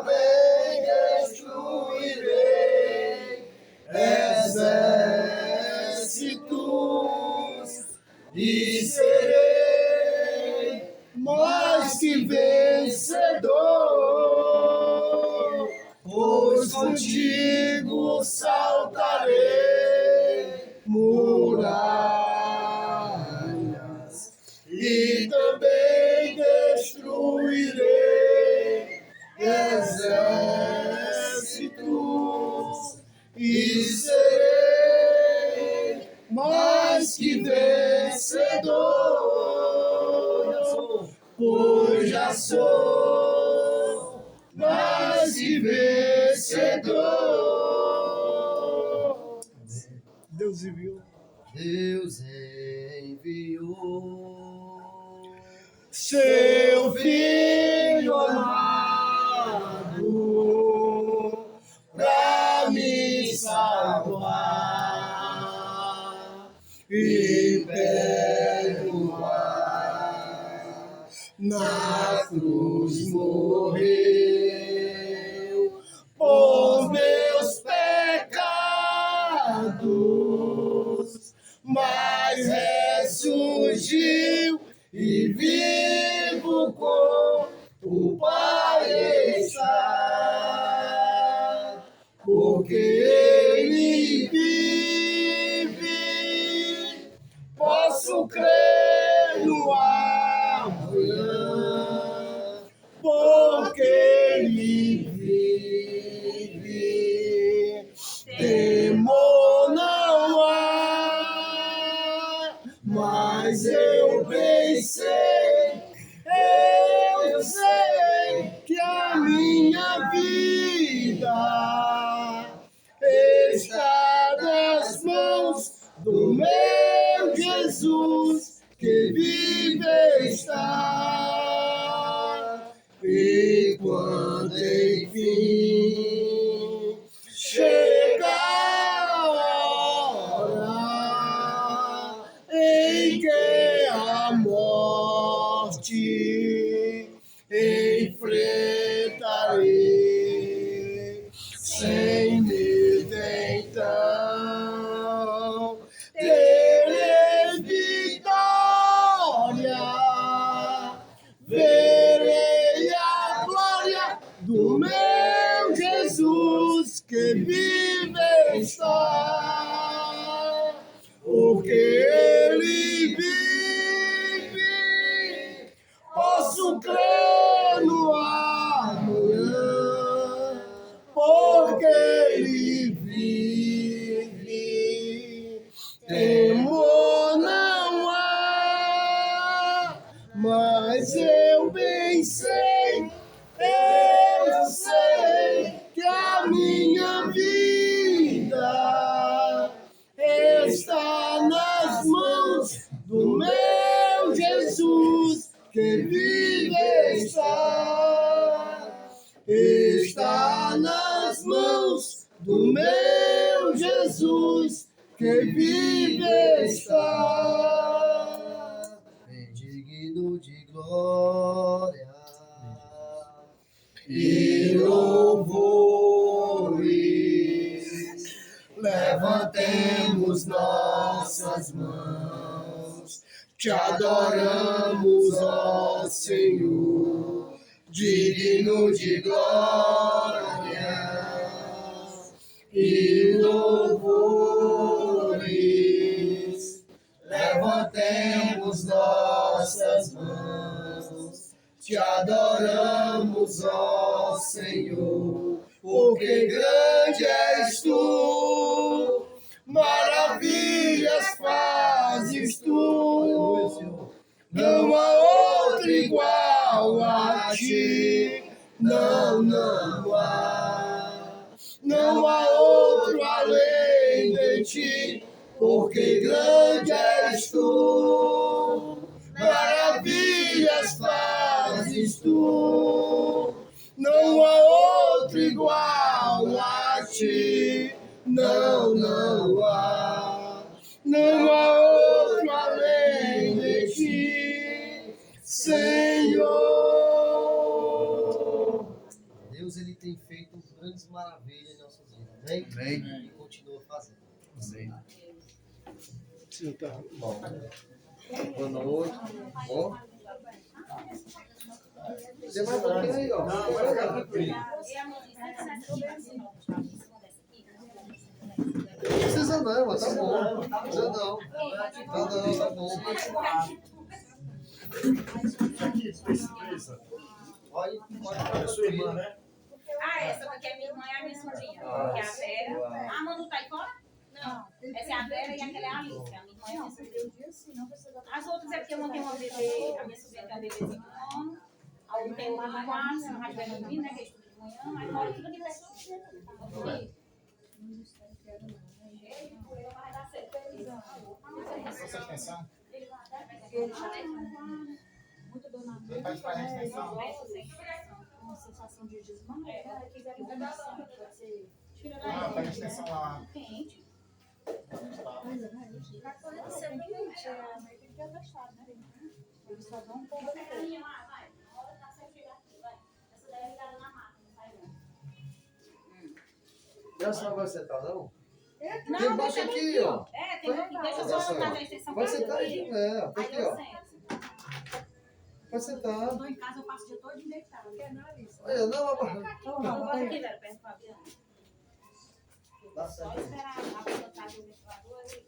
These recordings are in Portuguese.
também destruirei exércitos e serei mais que vencedor, pois contigo saltarei muralhas e também destruirei exércitos e serei mais que vencedor, pois já sou mais que vencedor. Deus enviou. Deus enviou seu Filho amado pra me salvar e perdoar. Na cruz morreu por meus pecados, mas ressurgiu e vivo com o Pai está, porque Ele vive, posso crer no amanhã, porque Ele vive, temor não há, mas eu bem sei, eu sei que a minha vida está nas mãos do meu Jesus, que vive está. E quando enfim chega a hora em que a morte enfrentarei, sem medo então terei vitória, verei a glória do meu Jesus, que vive está, porque Ele vive, posso crer no amanhã, porque Ele vive, temor não há, mas eu bem sei, eu sei que a minha vida está nas mãos do meu Jesus, que vive está nas mãos do meu Jesus, que vive está. Digno de glória e louvores, levantemos nossas mãos, te adoramos, ó Senhor, digno de glória e louvores, levantemos nossas mãos, te adoramos, ó Senhor, porque grande és tu, maravilhas fazes tu, não há outro igual a ti, não há, não há outro além de ti, porque grande és tu, maravilhas fazes tu, não há outro igual a ti, não há, não há outro além de ti, Senhor. Deus ele tem feito grandes maravilhas em nossas vidas. Amém? Amém. E continua fazendo. Amém. Sim, tá. Bom. Boa noite. Ó. Você vai um pouquinho aí, ó. Não, vai ficar tranquilo. Não precisa não, mas tá bom. Não precisa não. Não, tá bom. Olha, É sua irmã, né? Ah, essa daqui é minha irmã e a minha sobrinha. Que é a Vera. Ah, Manu tá aí fora? Não. Essa é a Vera e aquela é a Alice. A minha irmã e a minha sobrinha. As outras é porque uma tem uma bebê, a minha sobrinha tem uma bebezinha de 1 ano. A outra tem uma de 4, se não vai tiver dormindo, né? Que é estudo de manhã. Aí mora tudo aqui perto. Essa extensão? Muito dor na Ele faz para a extensão? uma sensação de desmaio. Pode ser. Ah, faz a extensão lá. Quente. Eles só dão um pouco de coisa. Essa não vai sentar, não? Não, Tem embaixo deixa aqui, ó. É, tem aqui. Deixa eu só anotar a extensão Pode pra sentar mim. aí, é. Tá aqui, ó. Pode sentar. Eu tô em casa, eu passo o dia todo deitado. Quer não, Alice? Olha, não, Não, bota aqui, velho, perto do Fabiano. Dá Só certo. esperar a pessoa estar do ventilador e...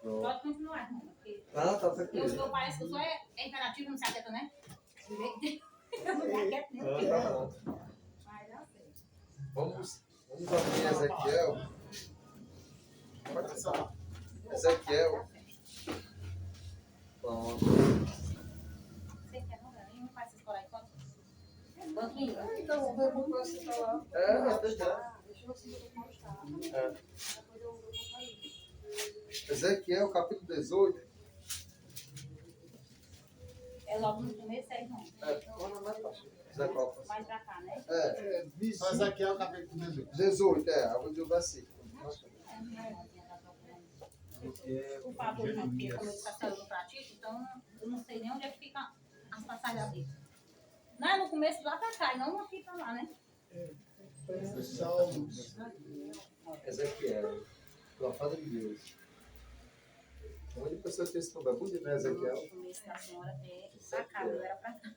Pronto. Pode continuar, irmão, porque... Ah, tá tranquilo. Eu pareço que eu sou imperativo, não se aquieta, né? Eu não me aquieto, né? Ah, tá bom. Vai dar certo. Vamos abrir Ezequiel. Pode ser só. Ezequiel. Pronto. Você quer não, velho? Não faz essa escola aí, quanto? Banquinho? Então, vamos sentar lá. É, deixa. Deixa eu ver como está. É. Depois eu vou pra aí. Ezequiel, capítulo 18. É logo no começo, é, irmão? Olha mais pra frente. Ezequiel. Mais pra cá, né? Só esse aqui é o capítulo 18. 18, eu vou dizer o versículo. Por favor, irmão, porque como ele está saindo no pratinho, então eu não sei nem onde é que fica as passagens dele. Não é no começo lá pra cá, e não aqui pra lá, né? Ezequiel, profeta de Deus. Onde a pessoa tem esse nome? É bonito, né, Ezequiel? O começo da senhora é pra cá, não era pra cá.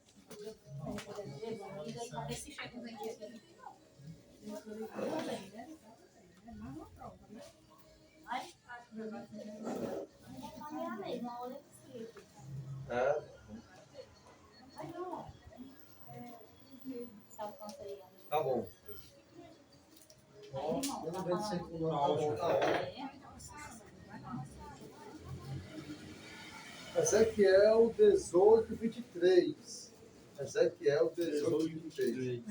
E daí, pra ver se chega um ventinho aqui. Vai? É. Sabe quanto aí? Tá bom. Aí, irmão, Eu tá não vejo falando. sempre tá bom. Tá bom. Ezequiel 18, 23. Ezequiel 18, 23.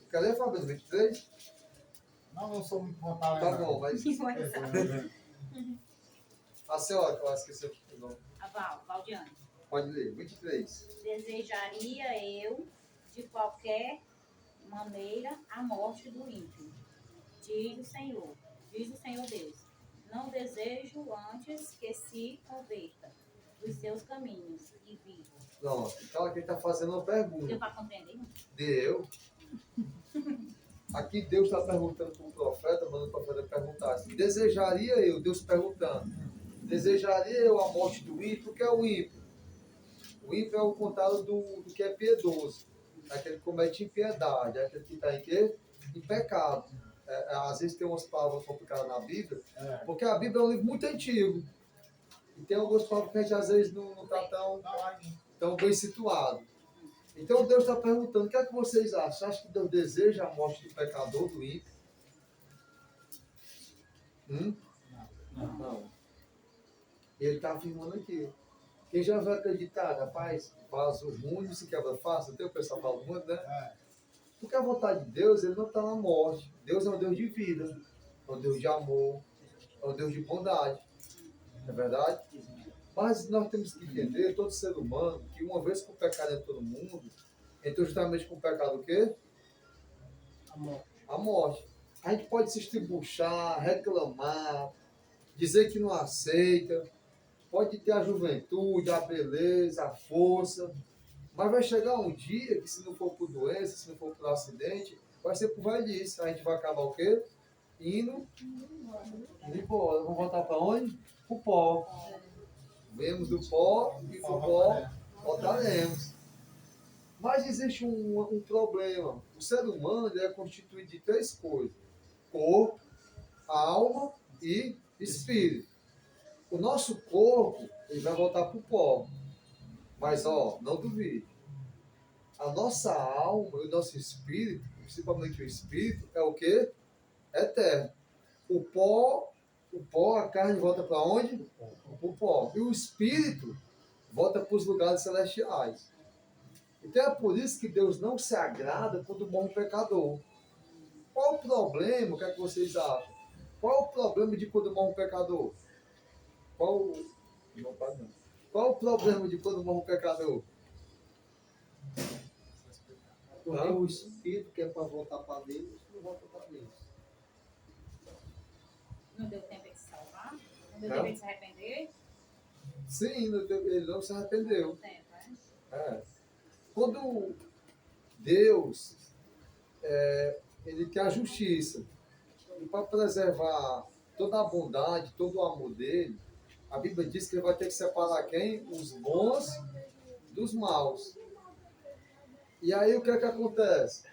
Cadê Fabiano? 23? Não sou muito bom para Tá bom, mas É. a senhora, que eu esqueci o nome. A Valdiane. Pode ler. 23. Desejaria eu, de qualquer maneira, a morte do ímpio. Diz o Senhor Deus. Não desejo antes que se converta dos seus caminhos e viva. Pronto. Então aqui ele está fazendo uma pergunta. Deu para compreender? Não? Deu. Aqui Deus está perguntando para o profeta, mandando o profeta perguntar assim, desejaria eu, Deus perguntando, desejaria eu a morte do ímpio? O que é o ímpio? O ímpio é o contrário do que é piedoso. É aquele que comete impiedade, é aquele que está em quê? Em pecado. Às vezes tem umas palavras complicadas na Bíblia, porque a Bíblia é um livro muito antigo. E tem algumas palavras que a gente às vezes não está tão bem situado. Então Deus está perguntando, o que é que vocês acham? Você acha que Deus deseja a morte do pecador, do ímpio? Não. Ele está afirmando aqui. Quem já vai acreditar, rapaz, vaso ruim, se quebra fácil, tem o pessoal fala muito, né? Porque a vontade de Deus, ele não está na morte. Deus é um Deus de vida, é um Deus de amor, é um Deus de bondade. Não é verdade? Mas nós temos que entender, todo ser humano, que uma vez que o pecado entrou no mundo, entrou justamente com o pecado o quê? A morte. A gente pode se estribuchar, reclamar, dizer que não aceita, pode ter a juventude, a beleza, a força, Mas vai chegar um dia que, se não for por doença, se não for por acidente, vai ser por velhice. A gente vai acabar o quê? Indo embora. Vamos voltar para onde? Pro pó. Vemos do pó e pro pó voltaremos. Mas existe um problema. O ser humano ele é constituído de 3 coisas: corpo, alma e espírito. O nosso corpo ele vai voltar para o pó. Mas, ó, não duvide. A nossa alma e o nosso espírito, principalmente o espírito, é o quê? É eterno. O pó, a carne volta para onde? Para o pó. E o espírito volta para os lugares celestiais. Então é por isso que Deus não se agrada quando morre um pecador. Qual o problema? O que é que vocês acham? Qual o problema de quando morre um pecador? Qual o problema de quando morre um pecador? Porque o espírito que é para voltar para Deus, não volta para Deus. Não deu tempo de se salvar? Não deu tempo de se arrepender? Sim, ele não se arrependeu. Não deu tempo, é? É. Quando Deus ele quer a justiça, e para preservar toda a bondade, todo o amor dele, a Bíblia diz que ele vai ter que separar quem? Os bons dos maus. E aí o que é que acontece?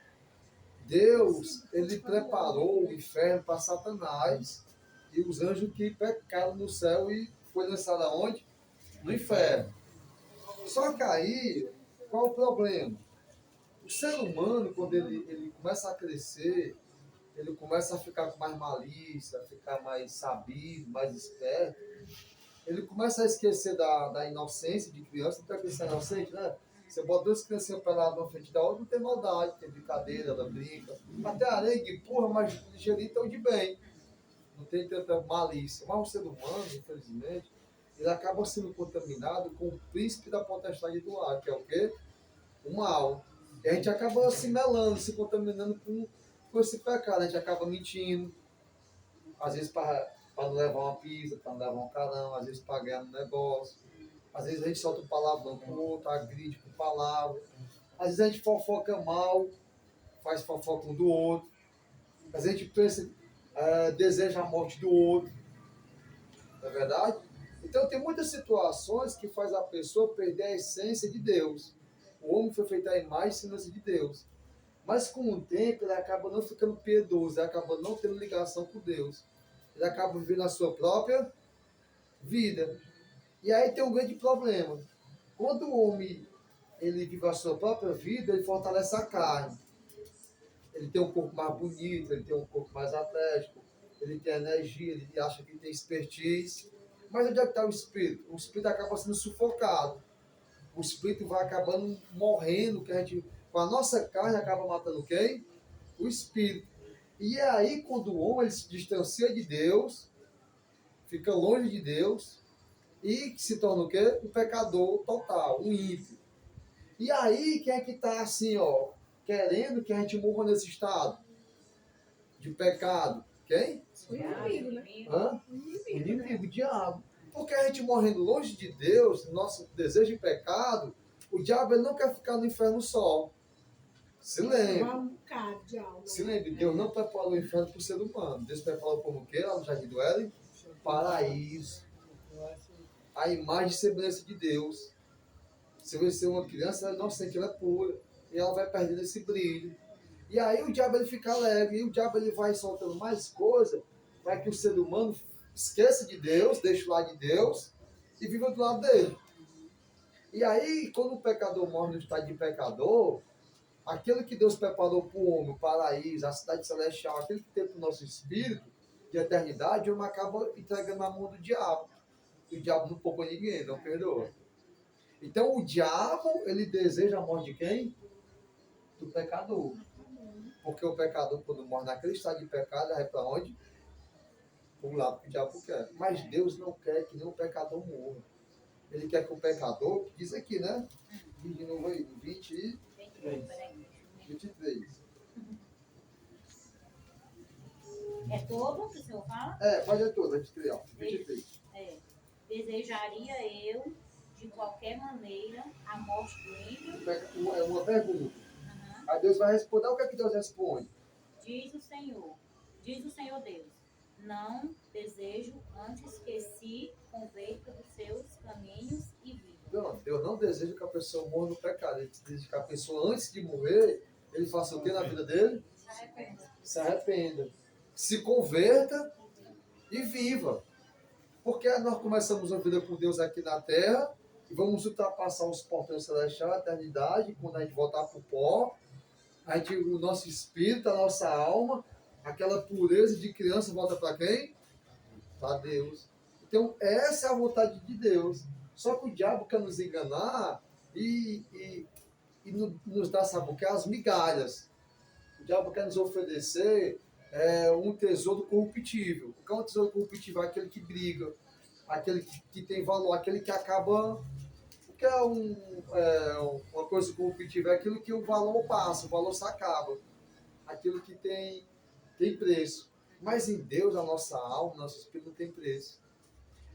Deus, ele preparou o inferno para Satanás e os anjos que pecaram no céu e foi lançado aonde? No inferno. Só que aí, qual o problema? O ser humano, quando ele começa a crescer, ele começa a ficar com mais malícia, a ficar mais sabido, mais esperto, ele começa a esquecer da inocência de criança. Não tem que ser inocente, né? Você bota 2 criancinhas peladas na frente da outra, não tem maldade, tem brincadeira, ela brinca. Até a areia que empurra, mas ligeirinho estão de bem. Não tem tanta malícia. Mas o ser humano, infelizmente, ele acaba sendo contaminado com o príncipe da potestade do ar, que é o quê? O mal. E a gente acaba se melando, se contaminando com esse pecado. A gente acaba mentindo, às vezes para não levar uma pizza, para não levar um carão, às vezes para ganhar no negócio. Às vezes a gente solta um palavrão com o outro, agride com palavra. Às vezes a gente fofoca mal, faz fofoca um do outro. Às vezes a gente pensa, deseja a morte do outro. Não é verdade? Então tem muitas situações que faz a pessoa perder a essência de Deus. O homem foi feito à imagem e semelhança de Deus. Mas com o tempo ele acaba não ficando piedoso, ele acaba não tendo ligação com Deus. Ele acaba vivendo a sua própria vida. E aí tem um grande problema. Quando o homem ele vive a sua própria vida, ele fortalece a carne. Ele tem um corpo mais bonito, ele tem um corpo mais atlético, ele tem energia, ele acha que tem expertise. Mas onde é que está o espírito? O espírito acaba sendo sufocado. O espírito vai acabando morrendo, que a gente, com a nossa carne, acaba matando quem? O espírito. E é aí quando o homem ele se distancia de Deus, fica longe de Deus, e se torna o quê? Um pecador total, um ímpio. E aí, quem é que está assim, ó, querendo que a gente morra nesse estado de pecado? Quem? O inimigo, né? Hã? O inimigo, o diabo. Porque a gente morrendo longe de Deus, nosso desejo de pecado, o diabo ele não quer ficar no inferno só. Se lembre. Se lembre, Deus não preparou o inferno para o ser humano. Deus preparou como o quê? Lá no Jardim do Éden? Paraíso. A imagem e semelhança de Deus. Se você ser uma criança, ela é inocente, ela é pura. E ela vai perdendo esse brilho. E aí o diabo ele fica alegre. E o diabo ele vai soltando mais coisa para que o ser humano esqueça de Deus, deixe o lado de Deus e viva do lado dele. E aí, quando o pecador morre no estado de pecador, aquilo que Deus preparou para o homem, o paraíso, a cidade celestial, aquilo que tem para o nosso espírito de eternidade, o homem acaba entregando na mão do diabo. E o diabo não poupa ninguém, não perdoa. Então o diabo, ele deseja a morte de quem? Do pecador. Porque o pecador, quando morre naquele estado de pecado, ele vai para onde? Para o lado que o diabo quer. Mas Deus não quer que nenhum pecador morra. Ele quer que o pecador, que diz aqui, né? Diz de novo aí, 23. É todo que o senhor fala? Pode ler todo, 23. Desejaria eu, de qualquer maneira, a morte do ímpio. É uma pergunta. Aham. Aí Deus vai responder. O que é que Deus responde? Diz o Senhor Deus, não desejo antes que se converta dos seus caminhos e viva. Não, Deus não deseja que a pessoa morra no pecado. Ele deseja que a pessoa, antes de morrer, ele faça o que na vida dele? Se arrependa. Se converta e viva. Porque nós começamos a vida com Deus aqui na terra e vamos ultrapassar os portões celestiais, a eternidade, quando a gente voltar para o pó, o nosso espírito, a nossa alma, aquela pureza de criança volta para quem? Para Deus. Então, essa é a vontade de Deus. Só que o diabo quer nos enganar e nos dar, sabe o que? As migalhas. O diabo quer nos oferecer um tesouro corruptível. O que é um tesouro corruptível? É aquele que briga, aquele que tem valor, aquele que acaba. O que é uma coisa corruptível? É aquilo que o valor passa, o valor se acaba. Aquilo que tem preço. Mas em Deus, a nossa alma, nosso espírito não tem preço.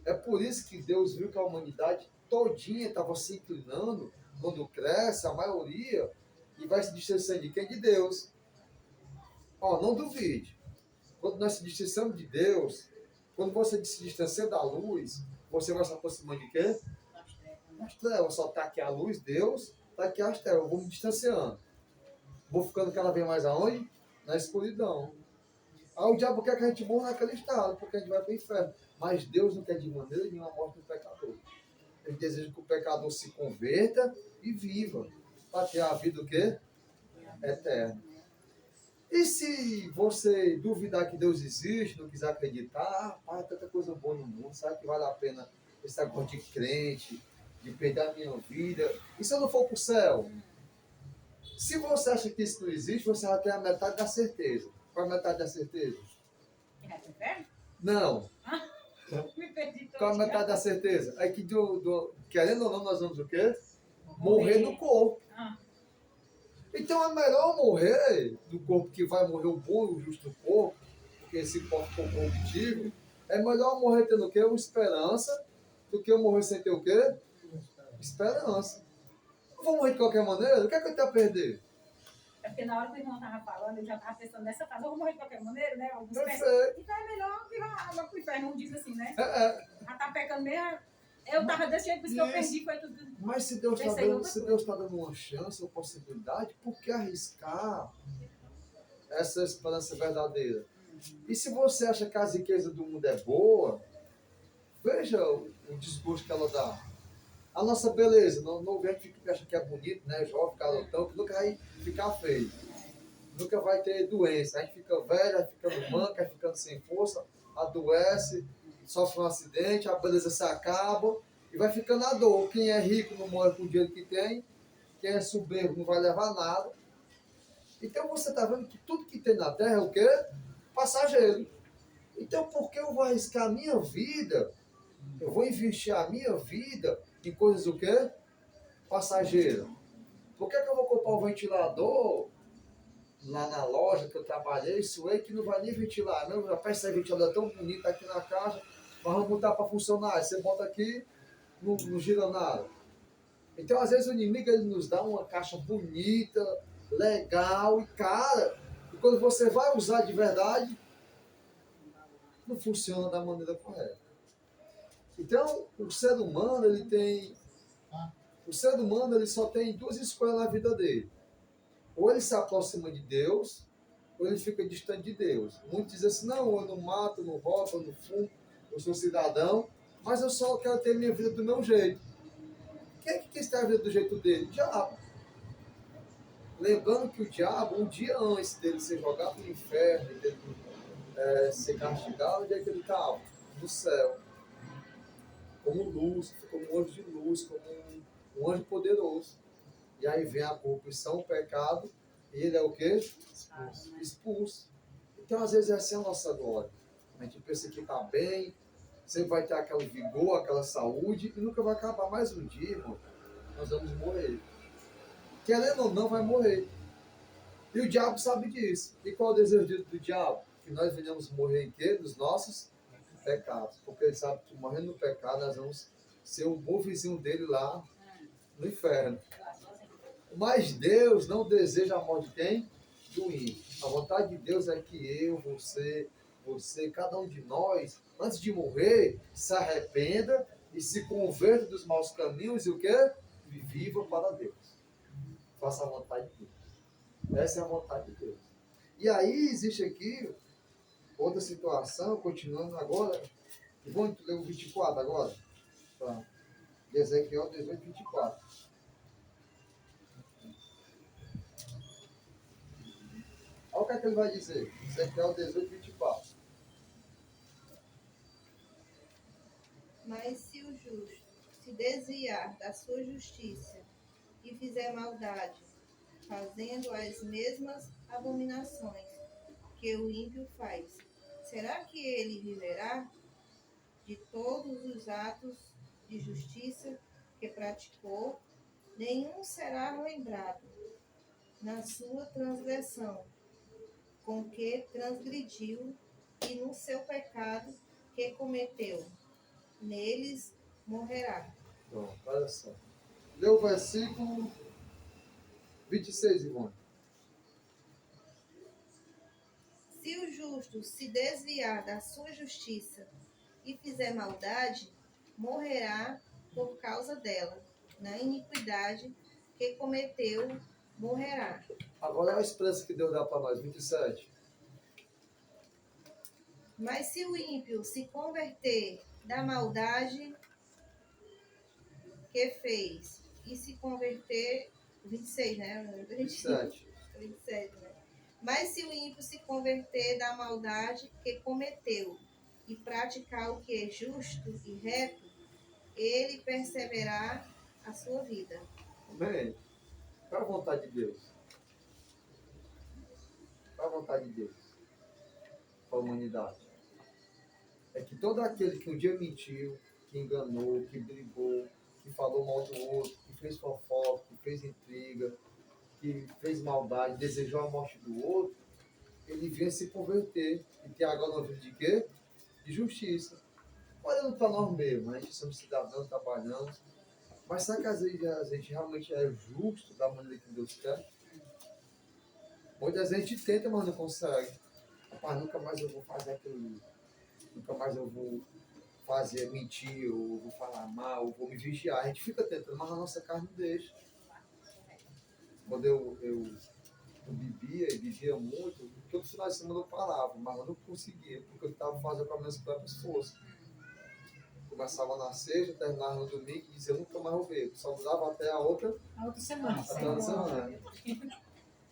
É por isso que Deus viu que a humanidade todinha estava se inclinando, quando cresce, a maioria, e vai se distanciando de quem? De Deus. Ó, não duvide. Quando nós se distanciamos de Deus, quando você se distancia da luz, você vai se aproximando de quê? Das trevas. Só está aqui a luz, Deus, está aqui as trevas. Eu vou me distanciando. Vou ficando cada vez mais aonde? Na escuridão. Aí o diabo quer que a gente morra naquele estado, porque a gente vai para o inferno. Mas Deus não quer de maneira nenhuma a morte do pecador. Ele deseja que o pecador se converta e viva. Para ter a vida o quê? Eterna. E se você duvidar que Deus existe, não quiser acreditar, pai, tanta coisa boa no mundo, sabe que vale a pena esse negócio de crente, de perder a minha vida. E se eu não for para o céu? Se você acha que isso não existe, você já tem a metade da certeza. Qual é a metade da certeza? Que vai pro inferno? Não. Me perdi todo Qual é a dia. metade da certeza? É que, querendo ou não, nós vamos o quê? Morrer no corpo. Ah. Então é melhor morrer do corpo que vai morrer o bom e o justo corpo, porque esse corpo for corruptível. É melhor morrer tendo o quê? Uma esperança, do que eu morrer sem ter o quê? Esperança. Eu vou morrer de qualquer maneira? O que é que eu tenho a perder? É porque na hora que o irmão estava falando, eu já estava pensando nessa frase, eu vou morrer de qualquer maneira, né? Alguns pensam, Perfeito. então é melhor que vá pro inferno, um diz assim, né? É. Já tá pecando mesmo. Eu estava desse jeito, por isso que eu perdi, foi tudo. Mas se Deus está Pensei em dando, outra se Deus tá dando uma chance, uma possibilidade, por que arriscar essa esperança verdadeira? E se você acha que a riqueza do mundo é boa, veja o discurso que ela dá. A nossa beleza, não vem que acha que é bonito, né? Jovem, carotão, que nunca vai ficar feio. Nunca vai ter doença. A gente fica velho, vai ficando manco, vai ficando sem força, adoece, sofre um acidente, a beleza se acaba e vai ficando a dor. Quem é rico não morre com o dinheiro que tem, quem é soberbo não vai levar nada. Então você está vendo que tudo que tem na terra é o quê? Passageiro. Então por que eu vou arriscar a minha vida? Eu vou investir a minha vida em coisas o quê? Passageiras. Por que eu vou comprar um ventilador lá na loja que eu trabalhei, suei, que não vai nem ventilar, não? Já parece que esse ventilador é tão bonito aqui na casa, mas vamos botar para funcionar. Você bota aqui, não gira nada. Então, às vezes, o inimigo ele nos dá uma caixa bonita, legal e cara, e quando você vai usar de verdade, não funciona da maneira correta. Então, o ser humano, ele só tem duas escolhas na vida dele. Ou ele se aproxima de Deus, ou ele fica distante de Deus. Muitos dizem assim, não, eu não mato, eu não roubo, eu não fumo, eu sou cidadão, mas eu só quero ter minha vida do meu jeito. Quem é que quer ter a vida do jeito dele? O diabo. Lembrando que o diabo, um dia antes dele ser jogado no inferno, dele ser castigado, onde é que ele estava? No céu. Como luz, como um anjo de luz, como um anjo poderoso. E aí vem a corrupção, o pecado, e ele é o quê? Expulso. Então, às vezes, essa é a nossa glória. A gente pensa que está bem, sempre vai ter aquele vigor, aquela saúde, e nunca vai acabar. Mais um dia, irmão, nós vamos morrer. Querendo ou não, vai morrer. E o diabo sabe disso. E qual é o desejo do diabo? Que nós venhamos morrer em quê? Nos nossos pecados. Porque ele sabe que morrendo no pecado, nós vamos ser o bom vizinho dele lá no inferno. Mas Deus não deseja a morte de quem? Do ímpio. A vontade de Deus é que eu, você, cada um de nós, antes de morrer, se arrependa e se converta dos maus caminhos e o quê? E viva para Deus. Faça a vontade de Deus. Essa é a vontade de Deus. E aí existe aqui outra situação, continuando agora. Vamos ler o 24 agora? Tá. De Ezequiel 18, 24. Olha o que é que ele vai dizer. Ezequiel 18, 24. Mas se o justo se desviar da sua justiça e fizer maldade, fazendo as mesmas abominações que o ímpio faz, será que ele viverá? De todos os atos de justiça que praticou, nenhum será lembrado na sua transgressão, com que transgrediu, e no seu pecado que cometeu. Neles morrerá. Pronto, olha só. Lê o versículo 26, Ivone. Se o justo se desviar da sua justiça e fizer maldade, morrerá por causa dela. Na iniquidade que cometeu, morrerá. Agora é a expressa que Deus dá para nós, 27. Mas se o ímpio se converter da maldade que fez e se converter... 26, né? 27. 27, né? Mas se o ímpio se converter da maldade que cometeu e praticar o que é justo e reto, ele perseverará a sua vida. Amém. Qual é a vontade de Deus? Qual é a vontade de Deus para a humanidade? É que todo aquele que um dia mentiu, que enganou, que brigou, que falou mal do outro, que fez fofoca, que fez intriga, que fez maldade, desejou a morte do outro, ele vinha se converter e ter agora uma vida de quê? De justiça. Olhando para nós mesmos, a gente somos cidadãos, trabalhamos, mas será que às vezes a gente realmente é justo da maneira que Deus quer? Muitas vezes a gente tenta, mas não consegue. Rapaz, nunca mais eu vou fazer aquilo, nunca mais eu vou fazer mentir, ou vou falar mal, ou vou me vigiar. A gente fica tentando, mas a nossa carne não deixa. Quando eu bebia e bebia muito, todo final de semana eu parava, mas eu não conseguia, porque eu estava fazendo com as minhas próprias forças. Começava na sexta, terminava no domingo e dizia, eu nunca mais vou beber. Só usava até a outra semana.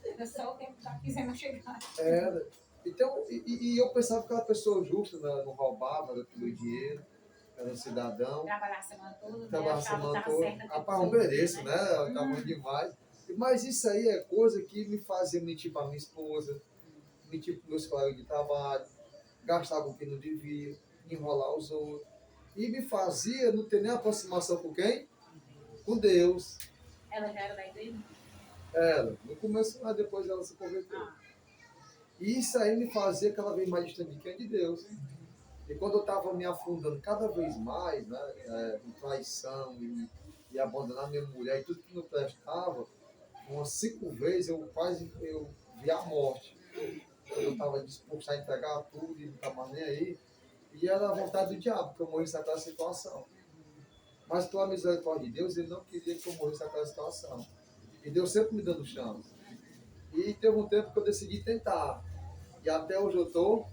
É só o tempo que tá quisendo chegar. Era. Então, e eu pensava que aquela pessoa justa, né, não roubava, era tudo dinheiro, era um cidadão. Trabalhar a semana toda, Trabalhar a semana toda. certa. Rapaz, eu mereço, né? Ela tá ruim demais. Mas isso aí é coisa que me fazia mentir para minha esposa, mentir para meus colegas de trabalho, gastar com o que não devia, enrolar os outros. E me fazia não ter nem aproximação com quem? Com Deus. Ela já era da igreja? Ela. No começo, mas depois ela se converteu. E isso aí me fazia cada vez mais distante de quem? De Deus. E quando eu estava me afundando cada vez mais, né, em traição e abandonar minha mulher e tudo que não prestava, umas 5 vezes eu vi a morte. Eu estava disposto a entregar tudo e não estava nem aí. E era a vontade do diabo que eu morresse naquela situação. Mas pela misericórdia de Deus, ele não queria que eu morresse naquela situação. E Deus sempre me dando chance. E teve um tempo que eu decidi tentar. E até hoje eu estou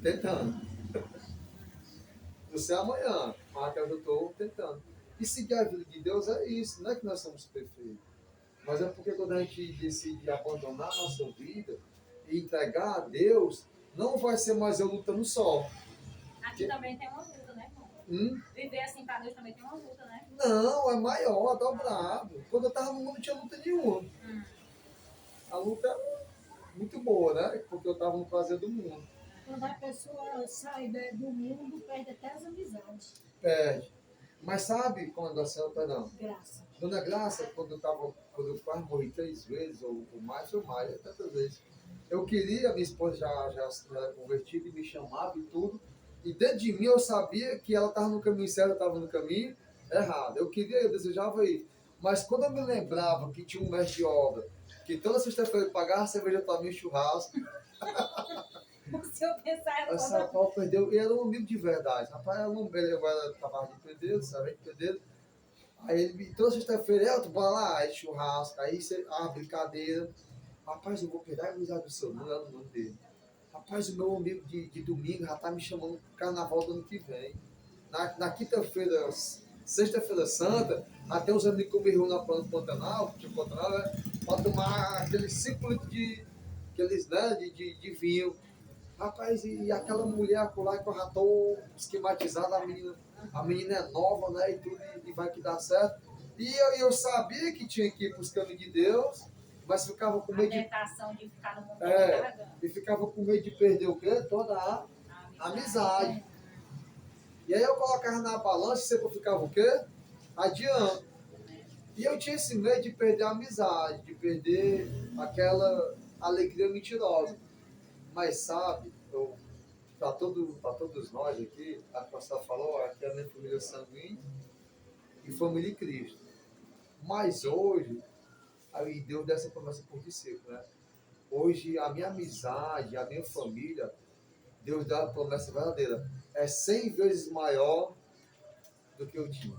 tentando. Não sei amanhã, mas até hoje eu estou tentando. E seguir a vida de Deus é isso. Não é que nós somos perfeitos. Mas é porque quando a gente decide abandonar a nossa vida e entregar a Deus, não vai ser mais eu lutando só. Aqui também tem uma luta, né, irmão? Viver assim para Deus também tem uma luta, né? Não, é maior, dobrado. Quando eu estava no mundo não tinha luta nenhuma. A luta era muito boa, né? Porque eu estava no prazer do mundo. Quando a pessoa sai do mundo, perde até as amizades. Perde. Mas sabe, quando a senhora, perdão, Graça. Dona Graça, quando eu quase morri 3 vezes, ou mais, tantas vezes. Eu queria, minha esposa já era convertida e me chamava e tudo. E dentro de mim eu sabia que ela estava no caminho certo, eu estava no caminho errado. Eu desejava ir. Mas quando eu me lembrava que tinha um mestre de obra, que toda sexta-feira ele pagava cerveja para mim, churrasco, Se eu pensar, eu essa pau perdeu. E era um amigo de verdade. Rapaz, ele agora trabalha de pedreiro, sabe? De pedreiro. Aí ele, toda sexta-feira, tu bora lá, aí churrasco, aí brincadeira. Rapaz, eu vou pegar a amizade do seu, não é o nome dele. Rapaz, o meu amigo de domingo já tá me chamando pro carnaval do ano que vem. Na quinta-feira, sexta-feira santa, até os amigos que eu me reúno na Plano Pantanal, né? Pra tomar aqueles 5 litros de vinho. Rapaz, e aquela mulher lá que eu já tô esquematizada, a menina é nova, né? E tudo, e vai que dá certo. E eu sabia que tinha que ir pros caminhos de Deus, mas ficava com a medo de. tentação de ficar no mundo E ficava com medo de perder o quê? Toda a amizade. E aí eu colocava na balança e sempre eu ficava o quê? Adiante. E eu tinha esse medo de perder a amizade, de perder aquela alegria mentirosa. Mas sabe, para todos nós aqui, a pastora falou, aqui é a minha família sanguínea e família em Cristo. Mas hoje, aí Deus dá essa promessa por discípulo, né? Hoje a minha amizade, a minha família, Deus dá a promessa verdadeira. É 100 vezes maior do que eu tinha.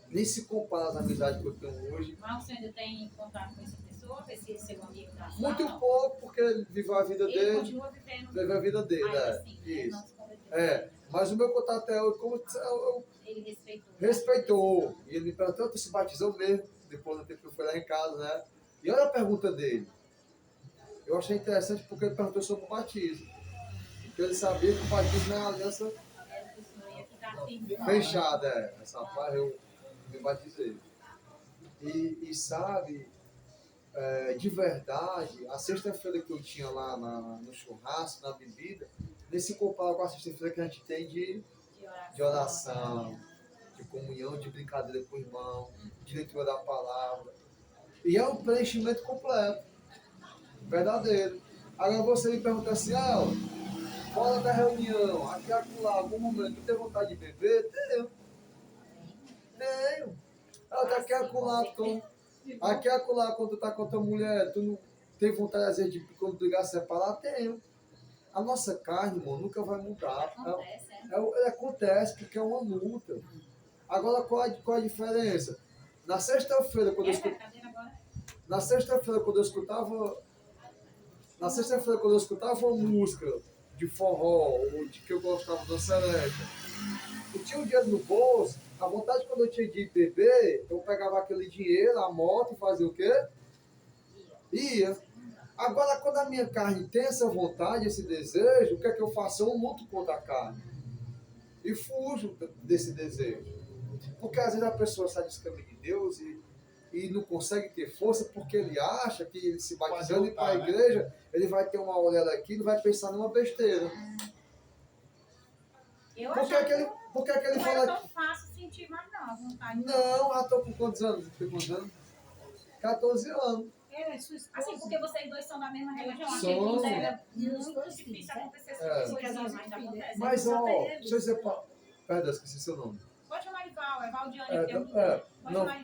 Nem se compara às amizades que eu tenho hoje. Mas você ainda tem contato com essa pessoa, esse seu amigo da sala? Muito pouco, porque ele viveu a vida Ele dele. continua vivendo. Viveu a vida dele, ainda né? assim, ele não Isso. se converteu. Mas o meu contato é hoje, como Ele respeitou. respeitou. E ele me perguntou, tu se batizou mesmo? Depois do tempo que eu fui lá em casa, né? E olha a pergunta dele. Eu achei interessante porque ele perguntou sobre o batismo. Porque ele sabia que o batismo é uma aliança Era que o senhor ia ficar firme. fechada. Essa parte eu me batizei. E sabe, de verdade, a sexta-feira que eu tinha lá no churrasco, na bebida, nem se compara com a sexta-feira que a gente tem de oração, de comunhão, de brincadeira com o irmão, de leitura da palavra. E é um preenchimento completo, verdadeiro. Agora você me pergunta assim, fora da reunião, aqui acolá, algum momento, tu tem vontade de beber? Tenho. Aqui acolá, quando tu tá com a tua mulher, tu não tem vontade, às vezes, de quando brigar, separar? Tenho. A nossa carne, irmão, nunca vai mudar. Acontece porque é uma luta. Agora, qual a diferença? Na sexta-feira, quando eu escutava uma música de forró, ou de que eu gostava da seresta, e tinha um dinheiro no bolso, a vontade quando eu tinha de beber, eu pegava aquele dinheiro, a moto, e fazia o quê? Ia. Agora, quando a minha carne tem essa vontade, esse desejo, o que é que eu faço? Eu luto contra a carne. E fujo desse desejo. Porque às vezes a pessoa sai dos caminhos de Deus e não consegue ter força porque ele acha que ele se batizando e ir para a igreja, ele vai ter uma olhada aqui e não vai pensar numa besteira. Por que ele não fala era tão fácil sentir mais não, a vontade. Não, já estou com quantos anos? 14 anos. Assim, porque vocês dois são da mesma religião. Somos. Achei que era muito difícil acontecer essas coisas, mas acontece. Mas, deixa eu dizer, perdão, esqueci seu nome. Pode chamar de Val, é Valdiane.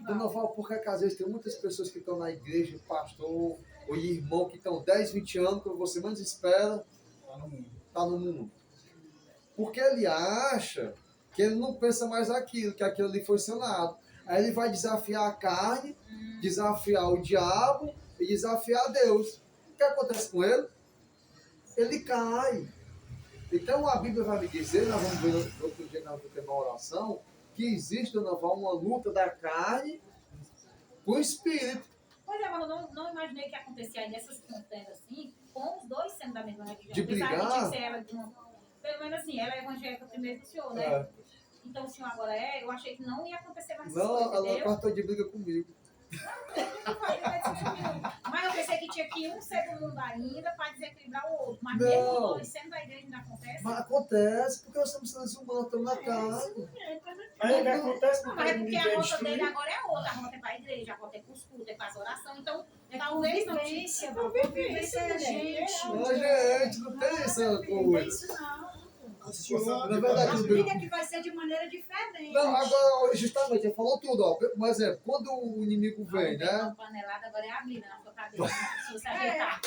Dona Val, porque às vezes tem muitas pessoas que estão na igreja, pastor, ou irmão, que estão 10, 20 anos, quando você menos espera, está no mundo. Porque ele acha que ele não pensa mais aquilo, que aquilo ali foi selado. Aí ele vai desafiar a carne, desafiar o diabo e desafiar Deus. O que acontece com ele? Ele cai. Então a Bíblia vai me dizer, nós vamos ver no outro dia, nós vamos ter uma oração, que existe, Dona Val, uma luta da carne com o espírito. Pois é, mas eu não imaginei que acontecia aí nessas contendas assim, com os dois sendo da mesma religião. De brigar? Que tinha que ser ela pelo menos assim, ela é evangélica primeiro do senhor, né? Então o senhor agora eu achei que não ia acontecer mais isso. Não, ela partou de briga comigo. Mas eu pensei que tinha que um ser do mundo ainda para desequilibrar o outro. Mas mesmo os dois sendo da igreja ainda acontece? Mas acontece, porque nós estamos seres humanos, estamos na casa. Aí o que acontece Não, mas é porque a rota dele agora é outra. A rota é para a igreja, a rota é para os cultos, é para as orações. Então, talvez não Convivência, gente. Não, gente, não tem essa coisa. Isso não. A senhora, Na verdade, As brigas que vai ser de maneira diferente. não, agora, justamente, ele falou tudo, ó. Por exemplo, quando o inimigo vem, né? Uma panelada agora é abrir na sua cabeça, se você ajeitar.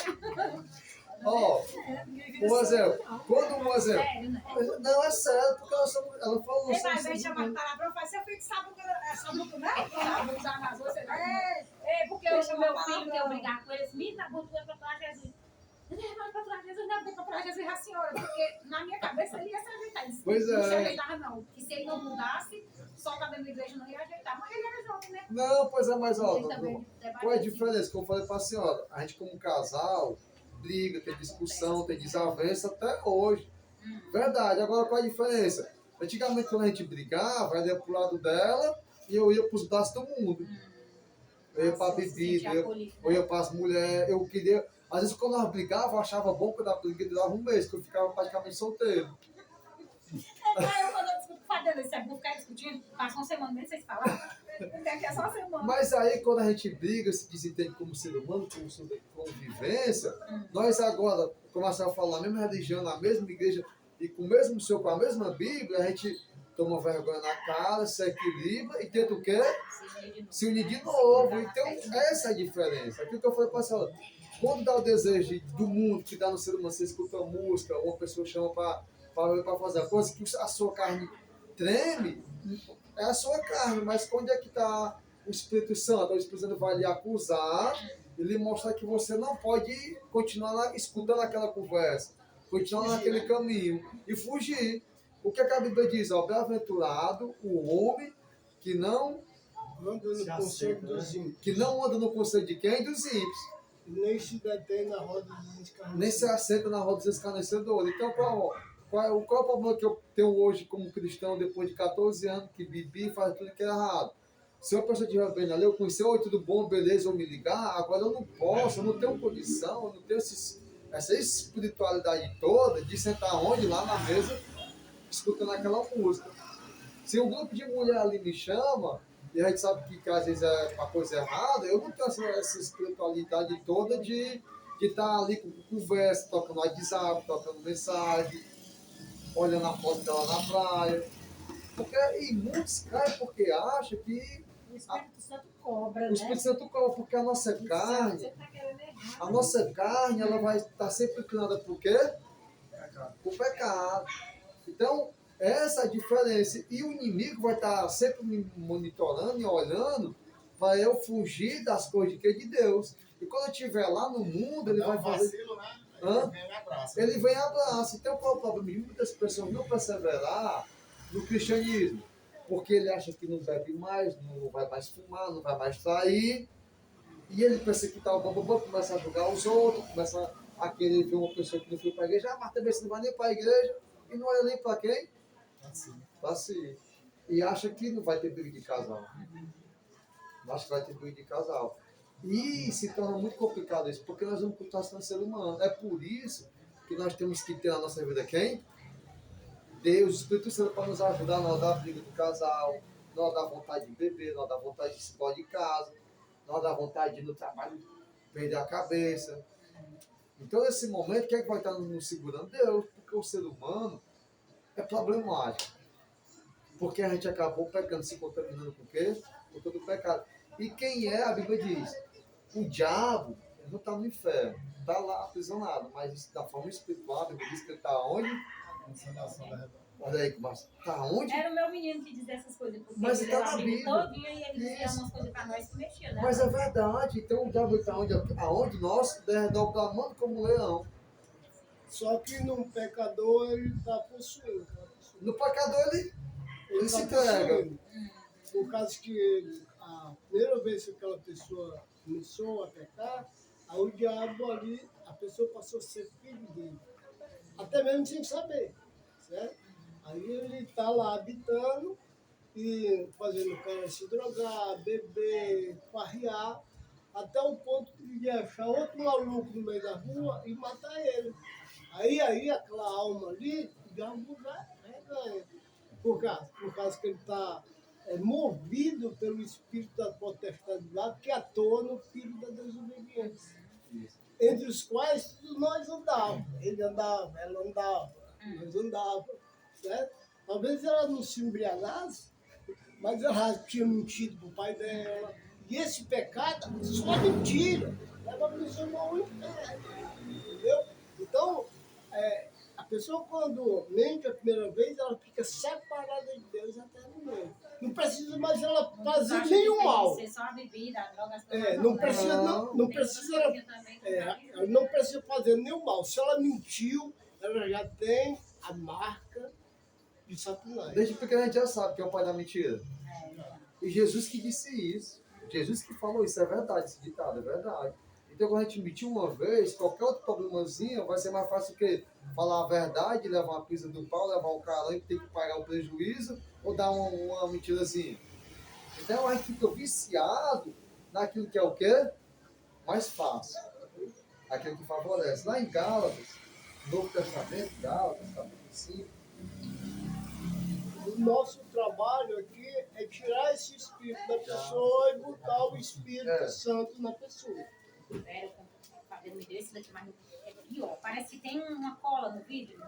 Ó, um exemplo, quando um exemplo. Sério, né? Não, é sério, porque ela falou. Ele vai ver chamar palavrão, faz ser fixado sabuco, né? Vou usar nas outras, você vai. É, porque o meu filho quer brigar com eles, me dá botua pra falar Jesus. Não, pra falar Jesus, não, pra falar Jesus a senhora, porque na minha cabeça ele ia se ajeitar. Ele Pois não se é. ajeitava, não. E se ele não mudasse, só tá dentro da igreja não ia ajeitar. Mas ele era jovem, né? Não, pois é, mas ó, Ele também debatia. qual é a diferença? Como eu falei pra senhora, a gente como casal briga, tem discussão, tem desavença até hoje. Verdade, agora qual é a diferença? Antigamente quando a gente brigava, ela ia pro lado dela e eu ia pros braços do mundo. Eu ia pra bebida, eu ia pras mulheres, eu queria. Às vezes quando nós brigávamos, eu achava bom quando a briga durava um mês, que eu ficava praticamente solteiro. Aí eu quando eu discuto com a dele, se é por ficar discutindo, passa uma semana nem vocês falar. Daqui é só uma semana. Mas aí, quando a gente briga, se desentende como ser humano, como convivência, nós agora começamos a falar a mesma religião, na mesma igreja, e com o mesmo Senhor, com a mesma Bíblia, a gente toma vergonha na cara, se equilibra e tenta o quê? Se unir de novo. Então, essa é a diferença. Aquilo que eu falei para a senhora, quando dá o desejo do mundo, que dá no ser humano, você escuta uma música, uma pessoa chama para fazer a coisa, que a sua carne treme, é a sua carne, mas onde é que está o Espírito Santo? O Espírito Santo vai lhe acusar e lhe mostrar que você não pode continuar lá, escutando aquela conversa, continuar naquele caminho e fugir. O que a Bíblia diz? Ó, bem-aventurado o homem que não anda no conselho dos ímpios, que não anda no conselho de quem? Dos ímpios. nem se detém na roda dos escarnecedores. Nem se assenta na roda dos escarnecedores. Então, qual é o problema que eu tenho hoje como cristão, depois de 14 anos, que bebi e faz tudo que é errado? Se uma pessoa tiver bem ali, eu conhecer, oi, tudo bom, beleza, ou me ligar, agora eu não posso, eu não tenho condição, eu não tenho essa espiritualidade toda de sentar onde? Lá na mesa, escutando aquela música. Se um grupo de mulher ali me chama, e a gente sabe que às vezes é uma coisa errada, eu não tenho essa espiritualidade toda de estar ali com conversa, tocando WhatsApp, tocando mensagem, olhando a foto dela na praia. Porque, e muitos caem porque acham que O Espírito Santo cobra, o né? Espírito Santo cobra, porque a nossa carne, Você tá querendo errar. a nossa carne, ela vai estar sempre inclinada por quê? O pecado. Então, essa é a diferença. E o inimigo vai estar sempre me monitorando e olhando para eu fugir das coisas de Deus. E quando eu estiver lá no mundo, ele Dá vai um fazer. vacilo, né? Hã? Aí vem e abraça. Ele vem e abraça. Então, qual é o problema de muitas pessoas não perseverar no cristianismo? Porque ele acha que não bebe mais, não vai mais fumar, não vai mais trair. E ele pensa que tá o bambambam, começa a julgar os outros, começa a querer ver uma pessoa que não foi para a igreja. Ah, mas também você não vai nem para a igreja. E não é nem para quem? Assim. Para si. E acha que não vai ter briga de casal. Acha que vai ter briga de casal. E se torna muito complicado isso, porque nós vamos continuar sendo ser humano. É por isso que nós temos que ter na nossa vida quem? Deus, o Espírito Santo, para nos ajudar na hora da briga do casal, na hora da vontade de beber, na hora da vontade de se embora de casa, na hora da vontade de ir no trabalho perder a cabeça. Então, nesse momento, quem é que vai estar nos segurando? Deus, porque o ser humano é problemático. Porque a gente acabou pecando, se contaminando com o quê? Com todo o pecado. E quem é, a Bíblia diz, o diabo, ele não está no inferno, está lá aprisionado, mas da forma espiritual, a Bíblia diz que ele está onde? Concentração da redonda. Olha aí, mas está onde? Era o meu menino que dizia essas coisas, porque Mas ele tá leu na a Bíblia Bíblia. todinha e ele dizia Isso. umas coisas pra nós que mexia, né? Mas é verdade, então o diabo está onde? Aonde nós desdobramando como um leão. Só que num pecador ele está possuído. No pecador ele se tá entrega. possuído. Por causa que a primeira vez que aquela pessoa começou a pecar, aí o diabo ali, a pessoa passou a ser filho dele. Até mesmo sem saber, certo? Aí ele está lá habitando e fazendo o cara se drogar, beber, farrear, até o ponto de achar outro maluco no meio da rua e matar ele. Aí aquela alma ali, o diabo vai ganha. Por causa que ele está movido pelo espírito da potestade lá, que atua no filho da desobediência. Entre os quais todos nós andávamos. Ele andava, ela andava, nós andávamos. certo? Talvez ela não se embriagasse, mas ela tinha mentido pro pai dela. E esse pecado, só mentira, leva a pessoa ao inferno, entendeu? Então, a pessoa quando mente a primeira vez, ela fica separada de Deus eternamente. Não precisa mais ela fazer nenhum mal. Ser só a bebida, a droga, as Não precisa, não precisa, ela não precisa fazer nenhum mal. Se ela mentiu, ela já tem a marca de Satanás. Desde pequeno a gente já sabe que é o pai da mentira. E Jesus que disse isso. Jesus que falou isso, é verdade, esse ditado, é verdade. Então quando a gente mentir uma vez, qualquer outro problemazinho vai ser mais fácil que falar a verdade, levar uma pisa do pau, levar um carão e ter que pagar o prejuízo, ou dar uma mentirazinha. Então a gente fica viciado naquilo que é o quê? Mais fácil. Aquilo que favorece. Lá em Gálatas, Novo Testamento, Gálatas, capítulo 5. O nosso trabalho aqui é tirar esse espírito da pessoa e botar o Espírito Santo na pessoa. Cabelo me deu esse daqui, mas é pior. Parece que tem uma cola no vídeo.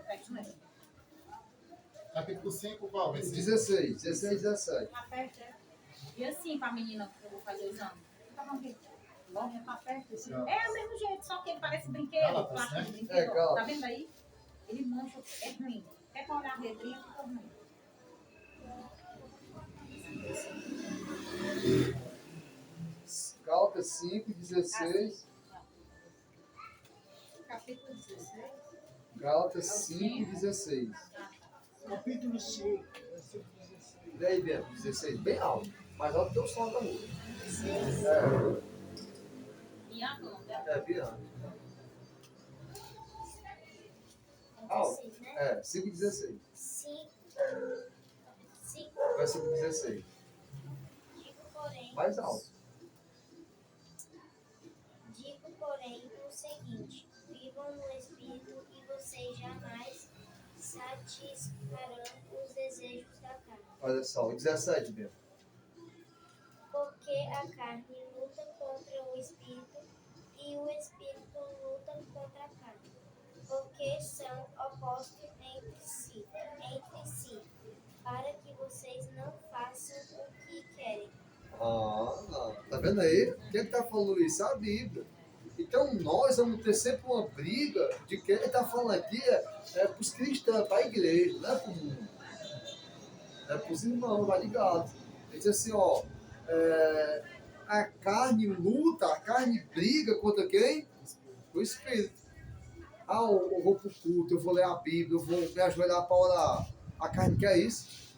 Capítulo 5, qual? 16, 17. Tá perto, é? E assim, pra menina que eu vou fazer o exame. Logo tá perto. Assim. É o mesmo jeito, só que ele parece brinquedo, plástico de brinquedo. Tá vendo aí? Ele mancha, é ruim. Até pra olhar a letrinha fica ruim. Gálatas 5, 16. Capítulo 16. Gálatas 5, 16. Capítulo 5, versículo 16. E aí dentro, 16, bem alto. Mais alto que o som da música. Bianca, não deu? Bianca. Alto. 5, 16. Versículo 16. Mais alto. Digo, porém, o seguinte: vivam no Espírito e vocês jamais satisfarão os desejos da carne. Olha só, o 17 mesmo. Porque a carne luta contra o Espírito e o Espírito luta contra a carne. Porque são opostos entre si, para que vocês não façam o que querem. Tá vendo aí? Quem está falando isso? A Bíblia. Então nós vamos ter sempre uma briga de quem ele está falando aqui para os cristãos, para a igreja, não é para o mundo. É para os irmãos lá de Gálatas. Ele diz assim, ó, a carne luta, a carne briga contra quem? O Espírito. Eu vou para o culto, eu vou ler a Bíblia, eu vou me ajoelhar para orar. A carne quer isso?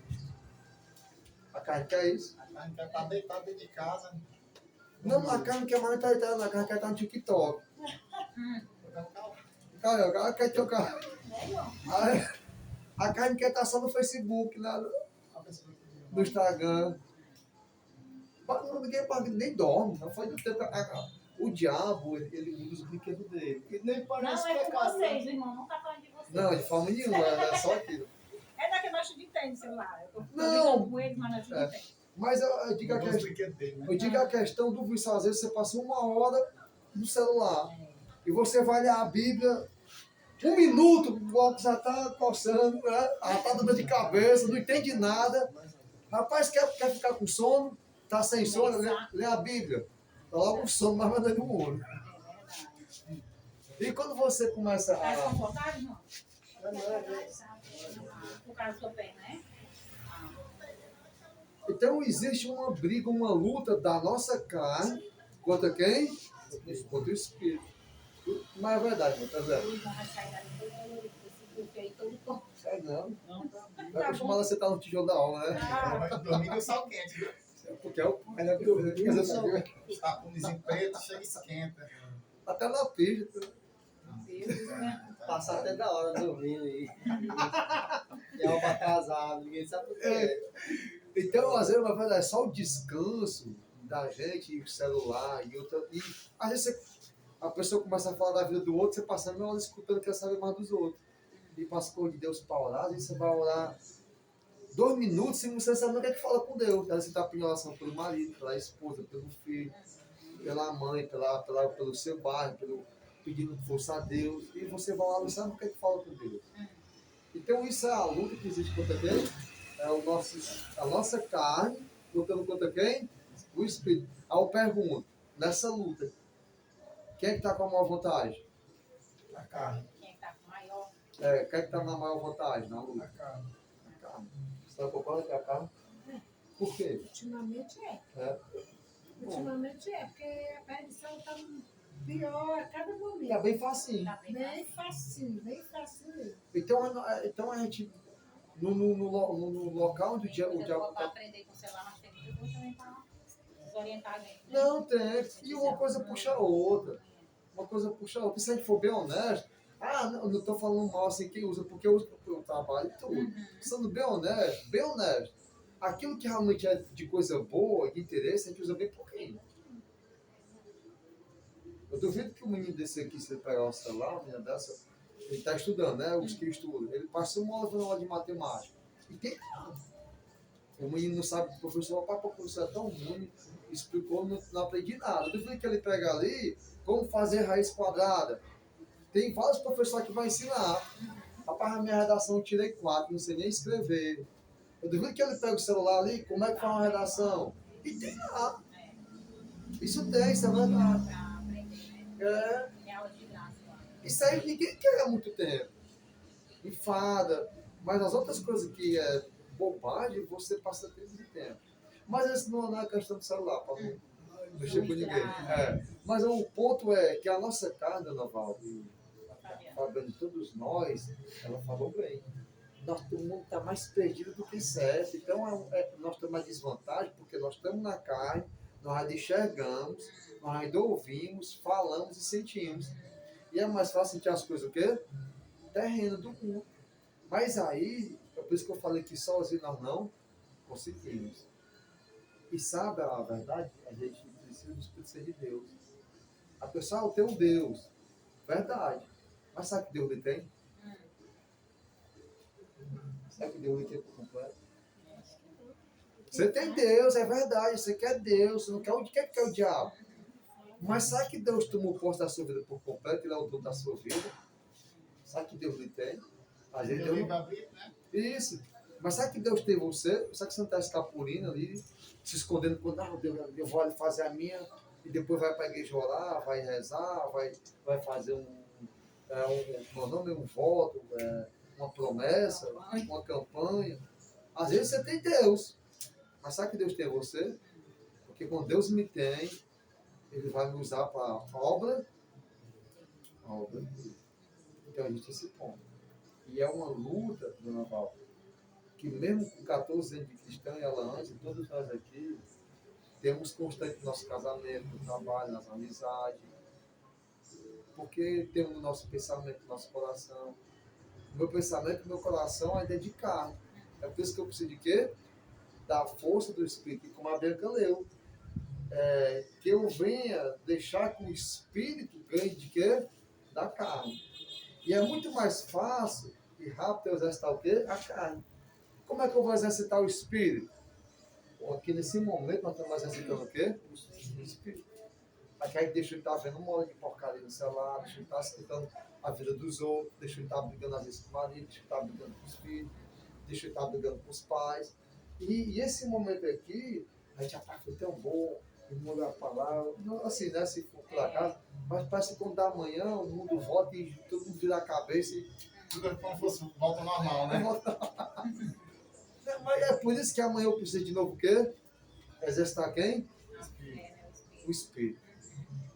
A carne quer isso? A carne quer estar deitada dentro de casa. Não, a carne quer mais estar deitada, a carne quer estar no TikTok. Cara, o cara quer ter o carro. A carne quer estar só no Facebook, lá no Instagram. Ninguém nem dorme, não faz o tempo. O diabo, ele usa os brinquedos dele. E nem parece Não, é com pecado. vocês, o irmão. Não tá falando de vocês. Não, de forma nenhuma, é só aquilo. É daquele baixo de tênis, celular. Eu tô Não. com eles, mas não ajuda tem. Mas eu digo a questão. Eu digo a questão do vício, às vezes você passa 1 hora no celular e você vai ler a Bíblia, 1 minuto, o óculos já está coçando, né? Já está dando de cabeça, não entende nada. Rapaz, quer ficar com sono, está sem sono, lê a Bíblia. Tá logo o sono mais mandando no olho. E quando você começa Tá a. confortável, irmão? Por causa do seu pé, né? Então existe uma briga, uma luta da nossa carne contra quem? Contra o Espírito. Mas é verdade, irmão, tá vendo? O irmão vai sair dali desse grupo aí todo bom. É não. Vai acostumado a sentar no tijolo da aula, né? Vai dormir no sal quente. Porque é o pai, né? Os tapumezinhos pretos, chega e esquenta. Até na pista. Passar até da hora dormindo aí. E é uma casada, ninguém sabe o que é. Então, às vezes, na verdade, é só o descanso da gente, e o celular e outra. E às vezes a pessoa começa a falar da vida do outro, você passa meia hora escutando, quer saber mais dos outros. E passa por de Deus para orar, às vezes você vai orar 2 minutos e você sabe o que é que fala com Deus. Às vezes você está pedindo oração pelo marido, pela esposa, pelo filho, pela mãe, pelo seu bairro, pedindo força a Deus. E você vai lá e sabe o que é que fala com Deus. Então isso é a luta que existe contra quem? É a nossa carne lutando contra quem? O Espírito. Aí eu pergunto, nessa luta, quem é que está com a maior vantagem? A carne. Quem está com maior? Quem é que está na maior vantagem na luta? A carne. A carne. Você não concorda que é a carne? Por quê? Ultimamente é. É. Ultimamente é, porque a perdição está pior a cada E é momento. bem facinho. Tá bem? Bem facinho mesmo. Então a gente, no local onde o Eu vou diabo voltar a está. aprender com o celular, mas tem muita coisa também para desorientar a gente. Né? Não, tem. E uma coisa puxa a outra. Uma coisa puxa a outra. E se a gente for bem honesto, não estou falando mal assim quem usa, porque eu uso para o trabalho e tudo. Sendo bem honesto, aquilo que realmente é de coisa boa, de interesse, a gente usa bem pouquinho. Eu duvido que o menino desse aqui, se ele pegar o celular, uma menina dessa, ele está estudando, né? Os que estudam. Ele passa uma hora vendo aula de matemática. E tem nada. O menino não sabe que o professor, o professor é tão ruim, explicou, não aprendi nada. Eu duvido que ele pega ali como fazer raiz quadrada. Tem vários professores que vão ensinar. Rapaz, na minha redação eu tirei 4, não sei nem escrever. Eu duvido que ele pega o celular ali, como é que faz uma redação? E tem lá. Isso tem, isso é verdade. Para aprender, né? É. É aula de graça lá. Isso aí ninguém quer há muito tempo. Enfada. Mas as outras coisas que é bobagem, você passa tempo de tempo. Mas isso não é questão do celular, para não mexer com ninguém. É. Mas o ponto é que a nossa carne, Dona Val, Fabiano, todos nós, ela falou bem. Todo mundo está mais perdido do que certo. Então, nós temos uma desvantagem, porque nós estamos na carne, nós ainda enxergamos, nós ainda ouvimos, falamos e sentimos. E é mais fácil sentir as coisas o quê? Terreno do mundo. Mas aí, é por isso que eu falei que sozinho nós não conseguimos. E sabe a verdade? A gente precisa do Espírito Santo de Deus. A pessoa tem um Deus. Verdade. Mas sabe que Deus ele tem? Sabe que Deus ele tem por completo? Você tem Deus, é verdade. Você quer Deus. Você não quer o diabo. Mas sabe que Deus tomou posse da sua vida por completo? Ele é o dono da sua vida. Sabe que Deus ele tem? A gente Deus não... Isso. Mas sabe que Deus tem você? Sabe que você não está escapulindo ali, se escondendo quando eu vou ali fazer a minha, e depois vai para a igreja orar, vai rezar, vai fazer um voto, uma promessa, uma campanha. Às vezes você tem Deus. Mas sabe que Deus tem você? Porque quando Deus me tem, Ele vai me usar para a obra. Então a gente se põe. E é uma luta, Dona Val, que mesmo com 14 anos de cristã e ela antes, todos nós aqui, temos constante no nosso casamento, no trabalho, nas amizades, porque temos no nosso pensamento, no nosso coração. O meu pensamento e o meu coração ainda é de carne. É por isso que eu preciso de quê? Da força do Espírito, como a Bianca leu. Que eu venha deixar que o Espírito ganhe de quê? Da carne. E é muito mais fácil e rápido eu exercitar o quê? A carne. Como é que eu vou exercitar o Espírito? Aqui nesse momento nós estamos exercitando o quê? O Espírito. Aqui a gente deixa ele estar vendo uma hora de porcaria no celular, deixa ele estar escutando a vida dos outros, deixa ele estar brigando às vezes com o marido, deixa ele estar brigando com os filhos, deixa ele estar brigando com os pais. E esse momento aqui, a gente foi tão bom, muda a palavra, não, assim, né, se for por acaso, mas parece que quando dá amanhã, o mundo volta e todo mundo vira a cabeça e... Tudo é como fosse volta normal, né? Mas é por isso que amanhã eu preciso de novo o quê? Exercitar quem? O Espírito.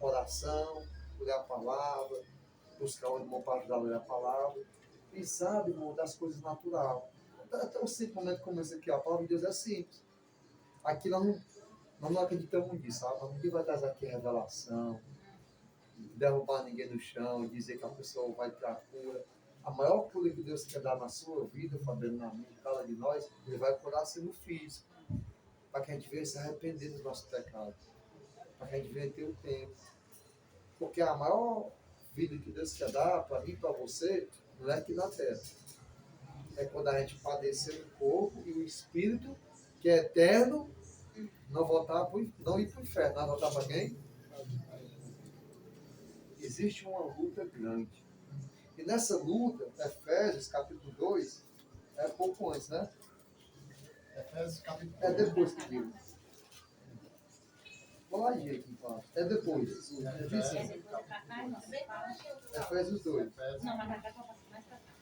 Oração, ler a palavra, buscar o irmão para ajudar a ler a palavra. E sabe, irmão, das coisas naturais. Até um simples momento como esse aqui, ó, a palavra de Deus é simples. Aqui nós não acreditamos nisso, sabe? Ninguém vai trazer aqui revelação, derrubar ninguém no chão, dizer que a pessoa vai ter a cura. A maior cura que Deus quer dar na sua vida, Fabiano, na minha, cada de nós, Ele vai curar sendo físico. Para que a gente venha se arrepender dos nossos pecados. Para que a gente venha ter o tempo. Porque a maior vida que Deus quer dar para mim e para você, não é aqui na terra. É quando a gente padecer o corpo e o espírito, que é eterno, não ir para o inferno. Não voltar para quem? Existe uma luta grande. E nessa luta, Efésios, capítulo 2, é pouco antes, né? Efésios capítulo É depois que diz. Vou lá, gente, então. É depois. Diz É assim, depois da carne, não. Você fala. Efésios 2. Não, mas pra cá, mais pra cá.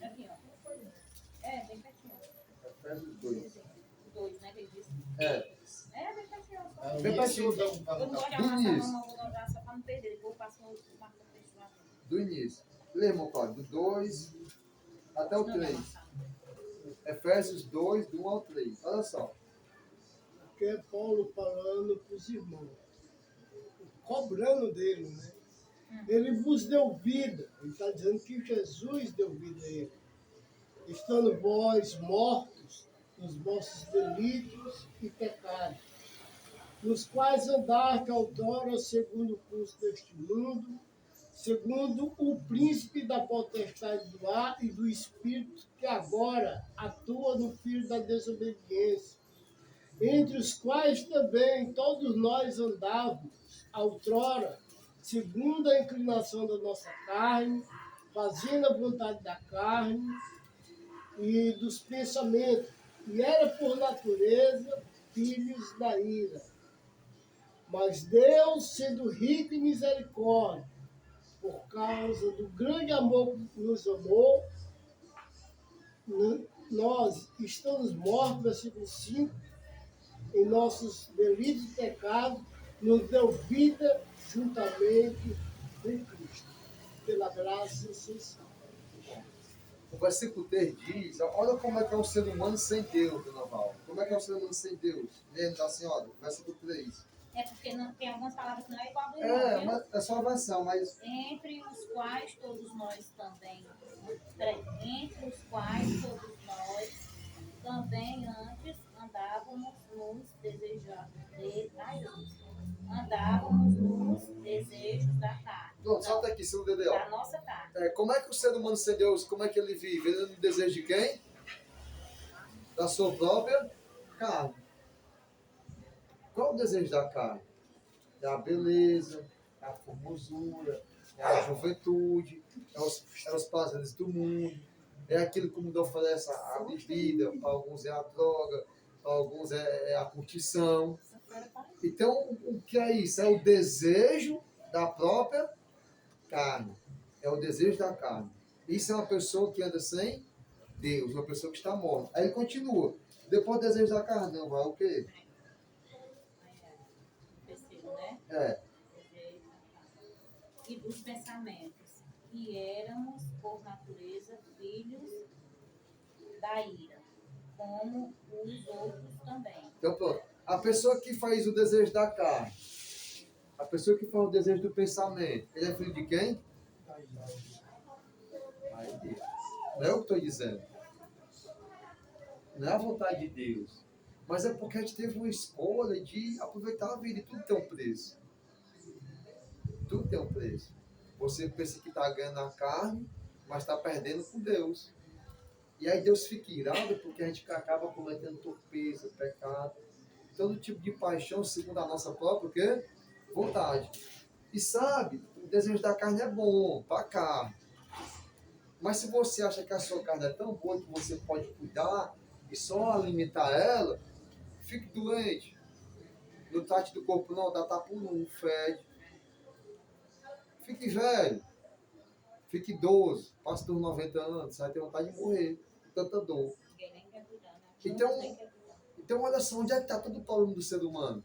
Aqui, ó. É, bem pertinho. Efésios 2. 2, né, que ele disse. É. É, bem pertinho. Só. É o Bem início pertinho. da Eu não gosto de Do amassar, início. não, vou olhar só pra não perder. Depois eu passo no texto lá. Do início. Lê, irmão Cláudio, do 2 até o Não, não 3. amassar. Efésios 2, do 1 ao 3. Olha só. Que é Paulo falando para os irmãos, cobrando dele, né? Ele vos deu vida. Ele está dizendo que Jesus deu vida a ele. Estando vós mortos nos vossos delitos e pecados, nos quais andaste outrora segundo o curso deste mundo, segundo o príncipe da potestade do ar e do espírito que agora atua no filho da desobediência, entre os quais também todos nós andávamos outrora, segundo a inclinação da nossa carne, fazendo a vontade da carne e dos pensamentos, e era por natureza filhos da ira. Mas Deus, sendo rico em misericórdia, por causa do grande amor que nos amou, nós estamos mortos, versículo 5, em nossos delitos e pecados, nos deu vida juntamente com Cristo, pela graça sem salvo. O versículo 3 diz, olha como é que é o ser humano sem Deus, Dona Val. Como é que é o ser humano sem Deus? Lembra da senhora? Versículo 3. É porque não, tem algumas palavras que não é igual a do É, irmão, viu? mas é só a versão, mas Entre os quais todos nós também. Entre os quais todos nós também antes andávamos nos desejos da carne. pronto, solta aqui, seu Dedé. Da nossa carne. É, como é que o ser humano sem Deus, como é que ele vive? Ele não deseja de quem? Da sua própria carne. Qual o desejo da carne? É a beleza, é a formosura, é a juventude, é os prazeres do mundo, é aquilo que o mundo oferece a bebida, para alguns é a droga, para alguns é a curtição. Então, o que é isso? É o desejo da própria carne. É o desejo da carne. Isso é uma pessoa que anda sem Deus, uma pessoa que está morta. Aí ele continua. Depois do desejo da carne, não vai o quê? Terceiro, né? É. Desejo da carne. E dos pensamentos. E éramos, por natureza, filhos da ira, como os outros também. Então, pronto. A pessoa que faz o desejo da carne, a pessoa que faz o desejo do pensamento, ele é filho de quem? Não é o que estou dizendo. Não é a vontade de Deus. Mas é porque a gente teve uma escolha de aproveitar a vida. E tudo tem um preço. Tudo tem um preço. Você pensa que está ganhando a carne, mas está perdendo com Deus. E aí Deus fica irado porque a gente acaba cometendo torpeza, pecado. Todo tipo de paixão segundo a nossa própria o quê? Vontade. E sabe, o desejo da carne é bom, para a carne. Mas se você acha que a sua carne é tão boa que você pode cuidar e só alimentar ela, fique doente. Não trate do corpo não, dá tapa não fede. Fique velho. Fique idoso. Passe dos 90 anos, você vai ter vontade de morrer. Com tanta dor. Ninguém nem quer cuidar, né? Então, Ninguém quer cuidar. Então, olha só, onde é que está todo o problema do ser humano?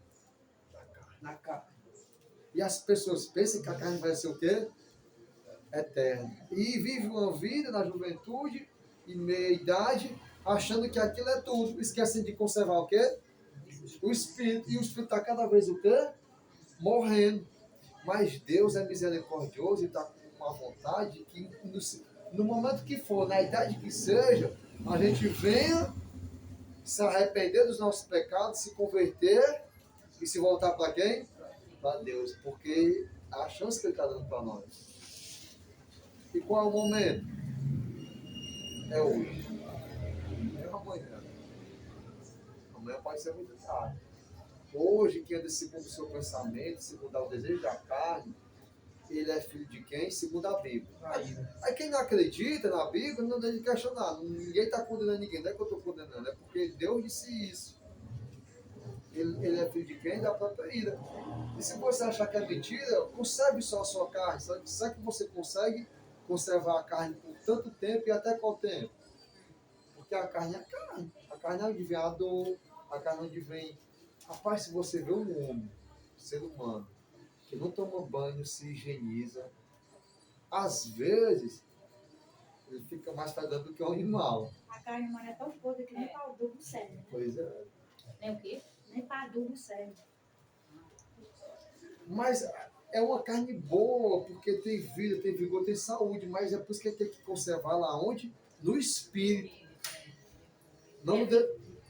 Na carne. E as pessoas pensam que a carne vai ser o quê? Eterna. E vive uma vida na juventude e meia-idade, achando que aquilo é tudo. Esquecem de conservar o quê? O espírito. E o espírito está cada vez o quê? Morrendo. Mas Deus é misericordioso e está com uma vontade que no momento que for, na idade que seja, a gente venha se arrepender dos nossos pecados, se converter e se voltar para quem? Para Deus, porque a chance que Ele está dando para nós. E qual é o momento? É hoje. É amanhã. Amanhã pode ser muito tarde. Hoje, que anda segundo o seu pensamento, segundo o desejo da carne, ele é filho de quem? Segundo a Bíblia. Aí quem não acredita na Bíblia não deve questionar. Ninguém está condenando ninguém, não é que eu estou condenando, é porque Deus disse isso. Ele é filho de quem? Da própria ira. E se você achar que é mentira, conserve só a sua carne. Sabe que você consegue conservar a carne por tanto tempo e até qual tempo? Porque a carne é carne. A carne é onde vem a dor, a carne é onde vem. Rapaz, se você vê um homem, ser humano, que não toma banho, se higieniza, às vezes ele fica mais fedendo do que um animal. A carne humana é tão podre que nem para adubo serve, né? Pois é. Nem o quê? Nem para adubo serve. Mas é uma carne boa, porque tem vida, tem vigor, tem saúde, mas é por isso que tem que conservar lá onde? No espírito. Não no de...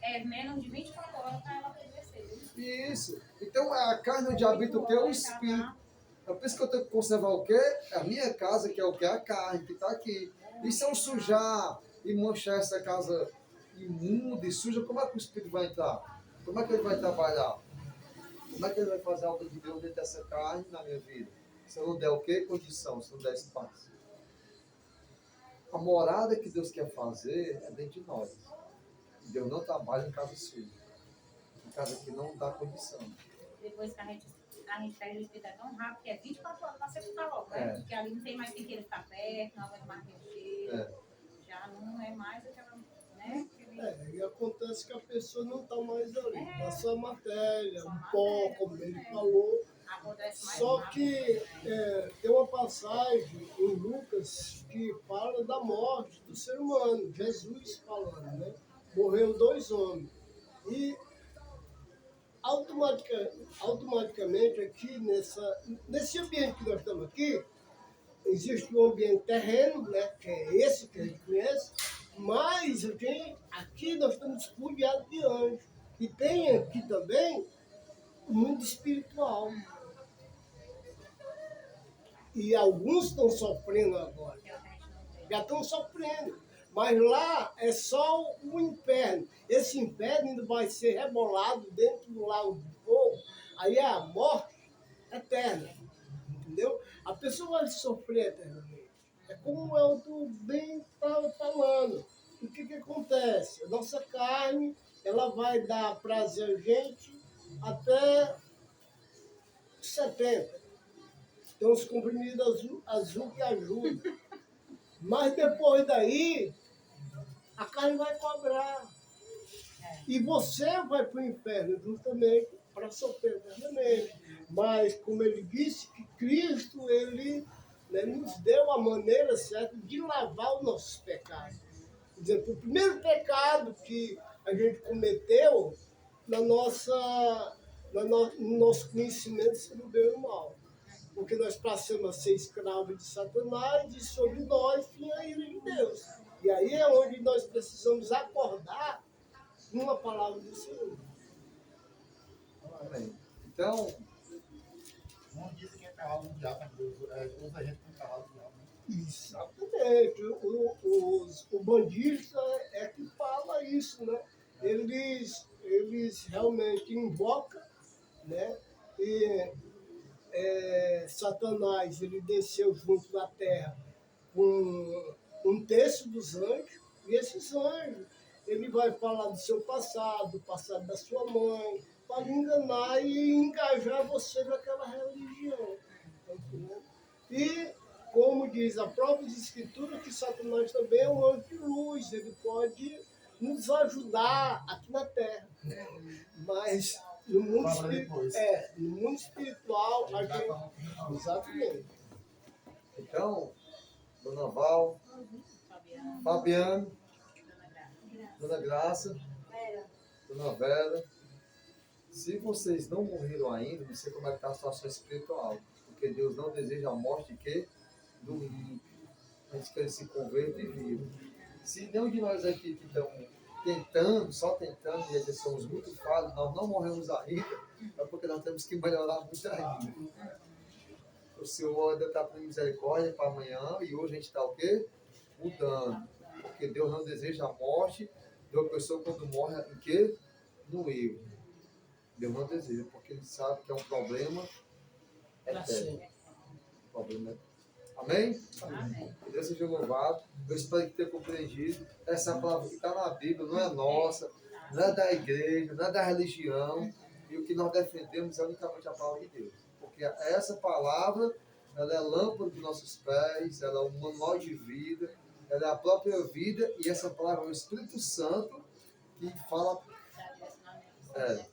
É menos de 24 horas para ela apodrecer. Isso. Então a carne onde habita o que? É o espírito. É por isso que eu tenho que conservar o quê? A minha casa, que é o que? A carne, que está aqui. E se eu sujar e manchar essa casa imunda e suja, como é que o espírito vai entrar? Como é que ele vai trabalhar? Como é que ele vai fazer a obra de Deus dentro dessa carne na minha vida? Se eu não der o quê? Condição, se eu não der espaço. A morada que Deus quer fazer é dentro de nós. Deus não trabalha em casa suja. Em casa que não dá condição. Depois que a gente pega o espírito é tão rápido que é 24 horas para você ficar logo, né? Porque ali não tem mais quem queira ficar perto, não aguenta mais mexer. Já não é mais aquela, né? E acontece que a pessoa não está mais ali, está só matéria, um pó, como ele falou. Só que tem uma passagem em Lucas que fala da morte do ser humano, Jesus falando, né? Morreu 2 homens. E automaticamente aqui, nesse ambiente que nós estamos aqui, existe um ambiente terreno, né? Que é esse que a gente conhece, mas aqui nós estamos rodeados de anjos. E tem aqui também o mundo espiritual. E alguns estão sofrendo agora. Já estão sofrendo. Mas lá é só o inferno. Esse inferno ainda vai ser rebolado dentro do lago de fogo. Aí é a morte eterna. Entendeu? A pessoa vai sofrer eternamente. É como o Elton bem estava falando. O que acontece? A nossa carne, ela vai dar prazer a gente até 70. Tem uns comprimidos azul que ajudam. Mas depois daí, a carne vai cobrar. E você vai para o inferno justamente para sofrer eternamente. Mas, como ele disse, que Cristo, ele nos deu a maneira certa de lavar os nossos pecados. Por exemplo, o primeiro pecado que a gente cometeu no nosso conhecimento sobre o bem e o mal. Porque nós passamos a ser escravos de Satanás e sobre nós tinha a ira de Deus. E aí é onde nós precisamos acordar numa palavra do Senhor. Amém. Então, Não dizem que é cavalo do diabo, usa a gente como cavalo do diabo. Exatamente. O bandista é que fala isso, né? Eles realmente invocam, né? E Satanás, ele desceu junto da terra com 1/3 dos anjos, e esses anjos, ele vai falar do seu passado, do passado da sua mãe, para enganar e engajar você naquela religião. Tá entendendo? E, como diz a própria Escritura, que Satanás também é um anjo de luz, ele pode nos ajudar aqui na terra. Mas no mundo espiritual, a gente... Exatamente. Então, Dona Val, Fabiano, Dona Graça, Dona Vera, se vocês não morreram ainda, não sei como é que está a situação espiritual, porque Deus não deseja a morte de quê? Do ímpio. A gente quer se converter e vivo. Se nenhum de nós aqui que estão tentando, só tentando, e ainda somos muito falhos, nós não morremos ainda, é porque nós temos que melhorar muito ainda. O Senhor ainda está com misericórdia para amanhã, e hoje a gente está o quê? Mudando. Porque Deus não deseja a morte de uma pessoa quando morre em quê? No erro. Deus não deseja, porque Ele sabe que é um problema eterno. problema, né? Amém? Amém. Que Deus seja louvado. Eu espero que tenha compreendido. Essa palavra que está na Bíblia não é nossa, não é da igreja, não é da religião. E o que nós defendemos é unicamente a palavra de Deus. Porque essa palavra, ela é a lâmpada dos nossos pés, ela é um manual de vida, ela é a própria vida, e essa palavra é o Espírito Santo que fala,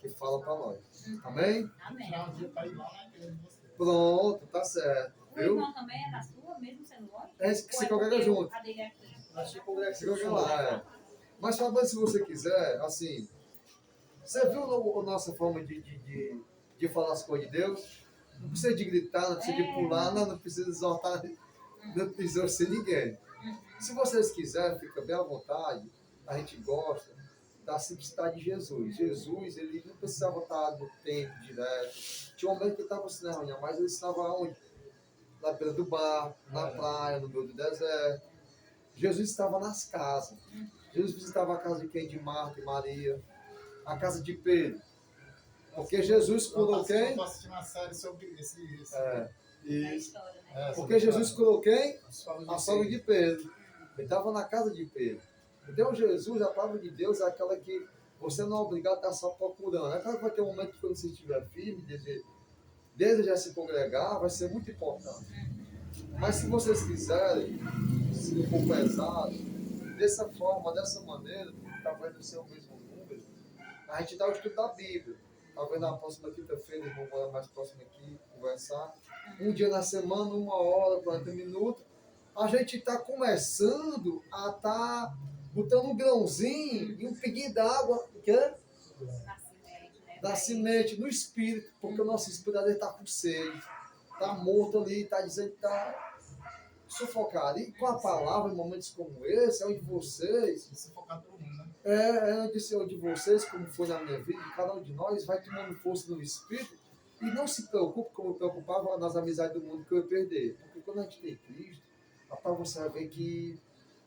que fala para nós. Amém? Amém. Tirar um dia para ir lá na igreja de vocês. Pronto, tá certo. O Viu? irmão também é da sua, mesmo sendo longe? É isso que Ou se é congrega porque junto. a dele é aqui? Nós se congregamos Se coloca lá, é. Mas Fabrício, se você quiser, assim, você viu a nossa forma de falar as coisas de Deus? Não precisa de gritar, não precisa de pular, não precisa exortar, não precisa ser ninguém. Se vocês quiserem, fica bem à vontade, a gente gosta da simplicidade de Jesus. Jesus, ele não precisava estar no templo direto. Tinha um momento que ele estava ensinando a reunião, mas ele ensinava onde? Na beira do bar, na praia, no meio do deserto. Jesus estava nas casas. Jesus visitava a casa de quem? De Marta e Maria. A casa de Pedro. Porque Jesus curou quem? Eu estou assistindo uma série sobre esse É, É a história, né? porque Jesus curou quem? A As sogra de Pedro. Ele estava na casa de Pedro. Então Jesus, a palavra de Deus é aquela que você não é obrigado a estar só procurando. É claro que vai ter um momento que quando você estiver firme, desejar se congregar, vai ser muito importante. Mas se vocês quiserem, se não for pesado, dessa forma, dessa maneira, talvez não seja o mesmo número, a gente dá o estudo da Bíblia. Talvez na próxima quinta-feira, vamos morar mais próximo aqui, conversar. Um dia na semana, 1 hora, 40 minutos. A gente está começando a estar botando um grãozinho e um pinguinho d'água, que é? Na semente, né? Da semente no espírito, porque o nosso espírito está com sede, está morto ali, está dizendo que está sufocado. E com a palavra, em momentos como esse, é onde vocês, Se focar todo mundo, né? onde vocês, como foi na minha vida, cada um de nós vai tomando força no espírito e não se preocupe como eu preocupava nas amizades do mundo que eu ia perder. Porque quando a gente tem Cristo, rapaz, você vai ver que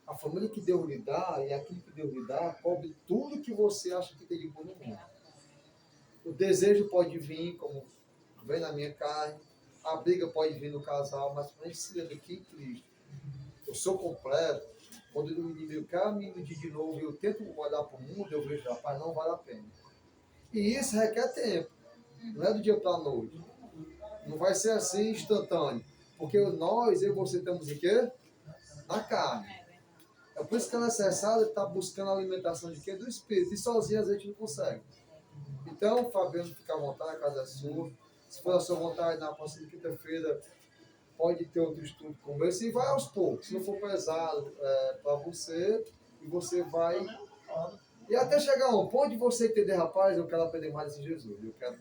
a família que Deus lhe dá e aquilo que Deus lhe dá cobre tudo que você acha que tem de bom no mundo. O desejo pode vir, como vem na minha carne, a briga pode vir no casal, mas quando a gente se lembra que em Cristo eu sou completo, quando o inimigo quer me iludir de novo e eu tento olhar para o mundo, eu vejo, rapaz, não vale a pena. E isso requer tempo, não é do dia para a noite. Não vai ser assim instantâneo, porque nós, eu e você, estamos em quê? Na carne. É por isso que é necessário estar buscando a alimentação de quê? Do Espírito. E sozinho a gente não consegue. Então, Fabiano, fica à vontade, a casa é sua. Se for a sua vontade, na próxima quinta-feira, pode ter outro estudo como esse. E vai aos poucos. Se não for pesado para você, e você vai... E até chegar a um ponto de você entender, rapaz, eu quero aprender mais de Jesus. Eu quero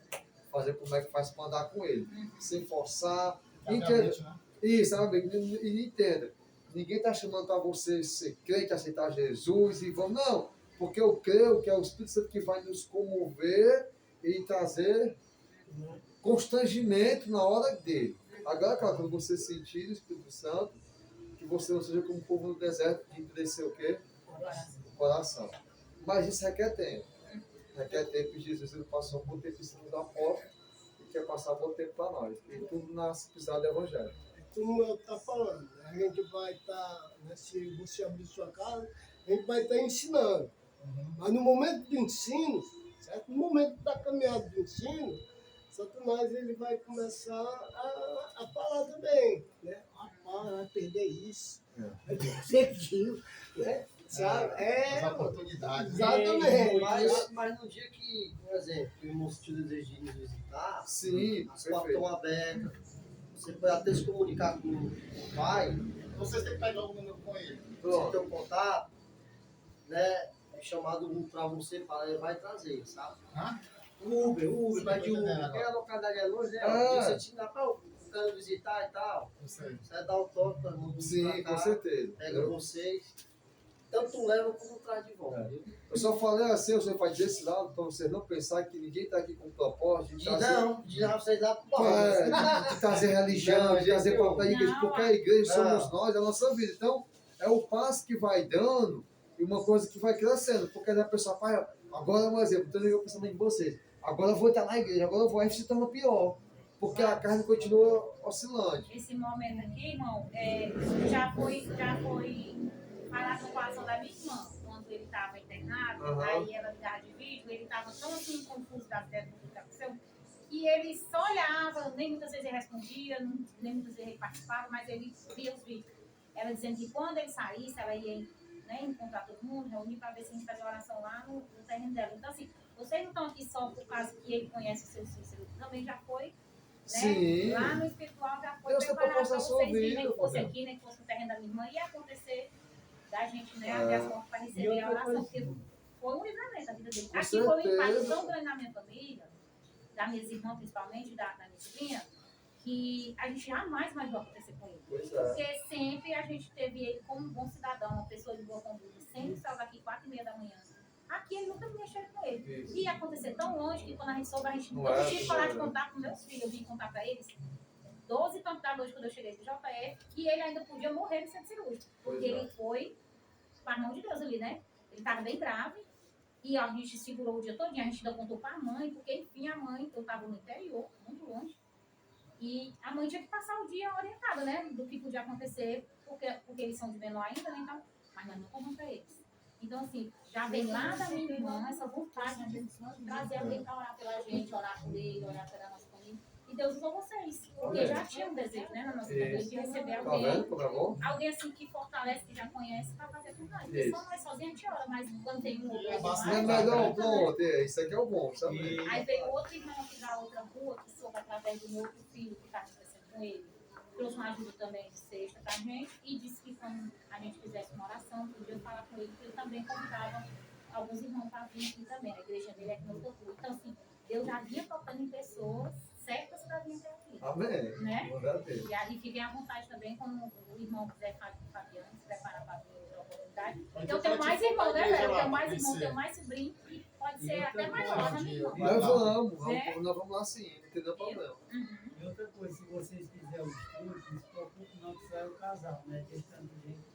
fazer como é que faz para andar com ele. Sem forçar. Entenda. Né? Isso, sabe? E entenda. Ninguém está chamando para você ser crente, aceitar Jesus e vamos. Não, porque eu creio que é o Espírito Santo que vai nos comover e trazer constrangimento na hora dele. Agora, claro, quando você sentir o Espírito Santo, que você não seja como o povo no deserto, de endurecer o quê? O coração. Mas isso requer tempo. Requer tempo. Jesus ele passou por tempo em cima da porta e quer passar por tempo para nós. E tudo na simplicidade do Evangelho. Como eu estou falando, a gente vai estar, se você abrir sua casa, a gente vai estar ensinando. Mas no momento do ensino, certo? No momento da caminhada do ensino, Satanás ele vai começar a falar também, né? Rapaz, vai perder isso, vai perder aquilo, né? Sabe? As oportunidades. Exatamente. Mas no dia que, por exemplo, o irmão sentiu o desejo de nos visitar, Sim, as portas estão abertas, você pode até se comunicar com o pai, Vocês têm que pegar o número com ele. você tem um contato, né? Chamado para você, para ele vai trazer, sabe? Hã? Uber, vai de Tô Uber. entendendo Porque a localidade é longe, né? Ah. Você te dá para o cara visitar e tal. Eu sei. Você dá o toque para mundo Sim, pra cá, com certeza. pega vocês, tanto leva como traz de volta. Viu? Eu só falei assim, você faz desse lado, para vocês não pensarem que ninguém está aqui com propósito de trazer, De dar vocês lá pro de trazer religião, de trazer para a igreja, porque a igreja somos nós, é a nossa vida. Então, é o passo que vai dando e uma coisa que vai crescendo. Porque a pessoa, pai, agora um exemplo, estou ligando o pensamento de vocês. Agora eu vou estar na igreja, agora eu vou, aí se torna pior. porque a carne continua oscilante. Esse momento aqui, irmão, já foi falar com o coração da minha irmã, quando ele estava internado, aí ela ligava de vídeo, ele estava tão assim confuso das ideias do que aconteceu, e ele só olhava, nem muitas vezes ele respondia, nem muitas vezes ele participava, mas ele via os vídeos. Ela dizendo que quando ele saísse, ela ia, né, encontrar todo mundo, reunir para ver se a gente fazia oração lá no terreno dela. Então, assim, vocês não estão aqui só por causa que ele conhece o seu Cícero, também já foi, né? Sim. Lá no espiritual já foi Deus tem preparado para propósito na vocês sua virem, nem vida, que fosse Gabriel. aqui, nem que fosse no terreno da minha irmã, ia acontecer da gente, né, abrir as portas para receber a oração, porque foi um livramento da vida dele. Com Aqui foi um certeza. impacto tão grande na minha família, das minhas irmãs principalmente, da minha sobrinha, que a gente jamais mais vai acontecer com ele. Pois é. Porque sempre a gente teve ele como um bom cidadão, uma pessoa de boa conduta, sempre estava aqui 4h30 da manhã. Aqui ele nunca me mexeu com ele. Isso. E ia acontecer tão longe que quando a gente soube, a gente Não nunca é, tinha falar de não é. contar com meus filhos. Eu vim contar para eles 12 e tanto da noite quando eu cheguei do JF, que ele ainda podia morrer no centro cirúrgico. Porque Pois é. ele foi com a mão de Deus ali, né? Ele estava bem grave. E a gente segurou o dia todo, a gente ainda contou para a mãe, porque enfim a mãe, eu estava no interior, muito longe. E a mãe tinha que passar o dia orientada, né? Do que podia acontecer, porque eles são de menor ainda, né? Então, mas nós não contamos para eles. Então, assim, já vem lá da minha irmã essa vontade de trazer alguém para orar pela gente, orar por ele, orar pela nossa família. E Deus usou vocês, porque já tinha um desejo, né, na nossa família, de receber Tá alguém. vendo como é bom? Alguém assim que fortalece, que já conhece, para fazer por nós. Porque Isso. só nós sozinhos a gente ora, mas quando tem um outro, Não é melhor, pronto, isso aqui é o bom, sabe? Aí veio outro irmão aqui da outra rua, que soube através do meu outro filho que está acontecendo com ele. Trouxe uma ajuda também de sexta pra gente e disse que quando a gente fizesse uma oração, podia falar com ele, que ele também convidava alguns irmãos para vir aqui também. A igreja dele é aqui no outra rua. Então, assim, Deus já vinha tocando em pessoas certas para vir até aqui. Amém. Né? Glória a Deus. E aí fiquem à vontade também, quando o irmão quiser falar com o Fabiano, se preparar para vir outra oportunidade. Então, eu tenho mais irmão, né, velho? Eu tenho mais irmão, tenho mais sobrinho, e pode ser até maior, né, meu irmão? Nós vamos lá sim, não tem nenhum problema. E outra coisa, se vocês fizerem o estudo, não se preocupe não que sai o casal, né? Tem tanto gente.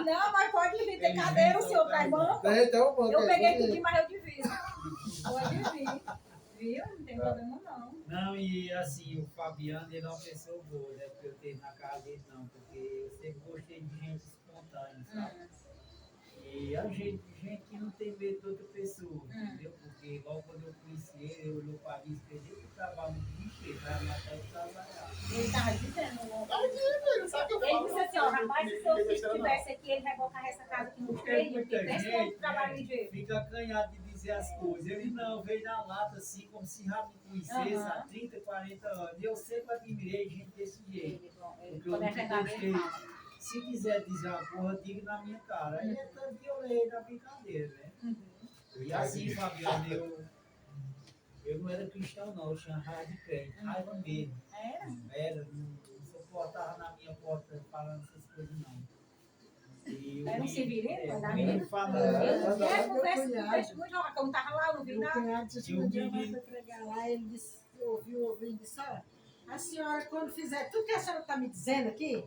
Não, mas pode vir, tem cadeira, o senhor traz banco. Então, Eu peguei tudo, mas eu divido. Pode vir. Viu? Não tem problema não. Não, e assim, o Fabiano, ele é uma pessoa boa, né? Porque eu tenho na casa dele, não. Porque eu sempre gostei de gente espontânea, sabe? E a gente que não tem medo de outra pessoa, entendeu? Porque logo quando eu conheci ele, eu olhou para mim e disse, eu trabalho no dia inteiro, vai matar e trabalhar. Ele estava dizendo, Ele sabe que eu ele falo. disse assim, ó, rapaz, se seu filho estivesse aqui, ele vai colocar essa casa aqui no Porque treino, muita porque tem esse gente trabalho de jeito. fica acanhado de dizer as coisas. Ele não, veio na lata assim, como se já me conhecesse há 30, 40 anos. E eu sempre admirei gente desse jeito. Porque eu Quando é nunca verdade, ele gostei. fala. Se quiser dizer uma porra, diga na minha cara. Aí é tanto que eu leio na brincadeira, né? E assim, Fabiano, eu não era cristão, não. Eu tinha raiva de crente, raiva mesmo. Era, não suportava na minha porta falando essas coisas, não. E Era um civilino, o menino falando. Eu converso com o testemunho, ó, que eu não estava lá, eu não vi Meu nada. cunhado disse um dia vai pregar lá, ele disse, ouviu e disse, ó, a senhora quando fizer tudo que a senhora está me dizendo aqui,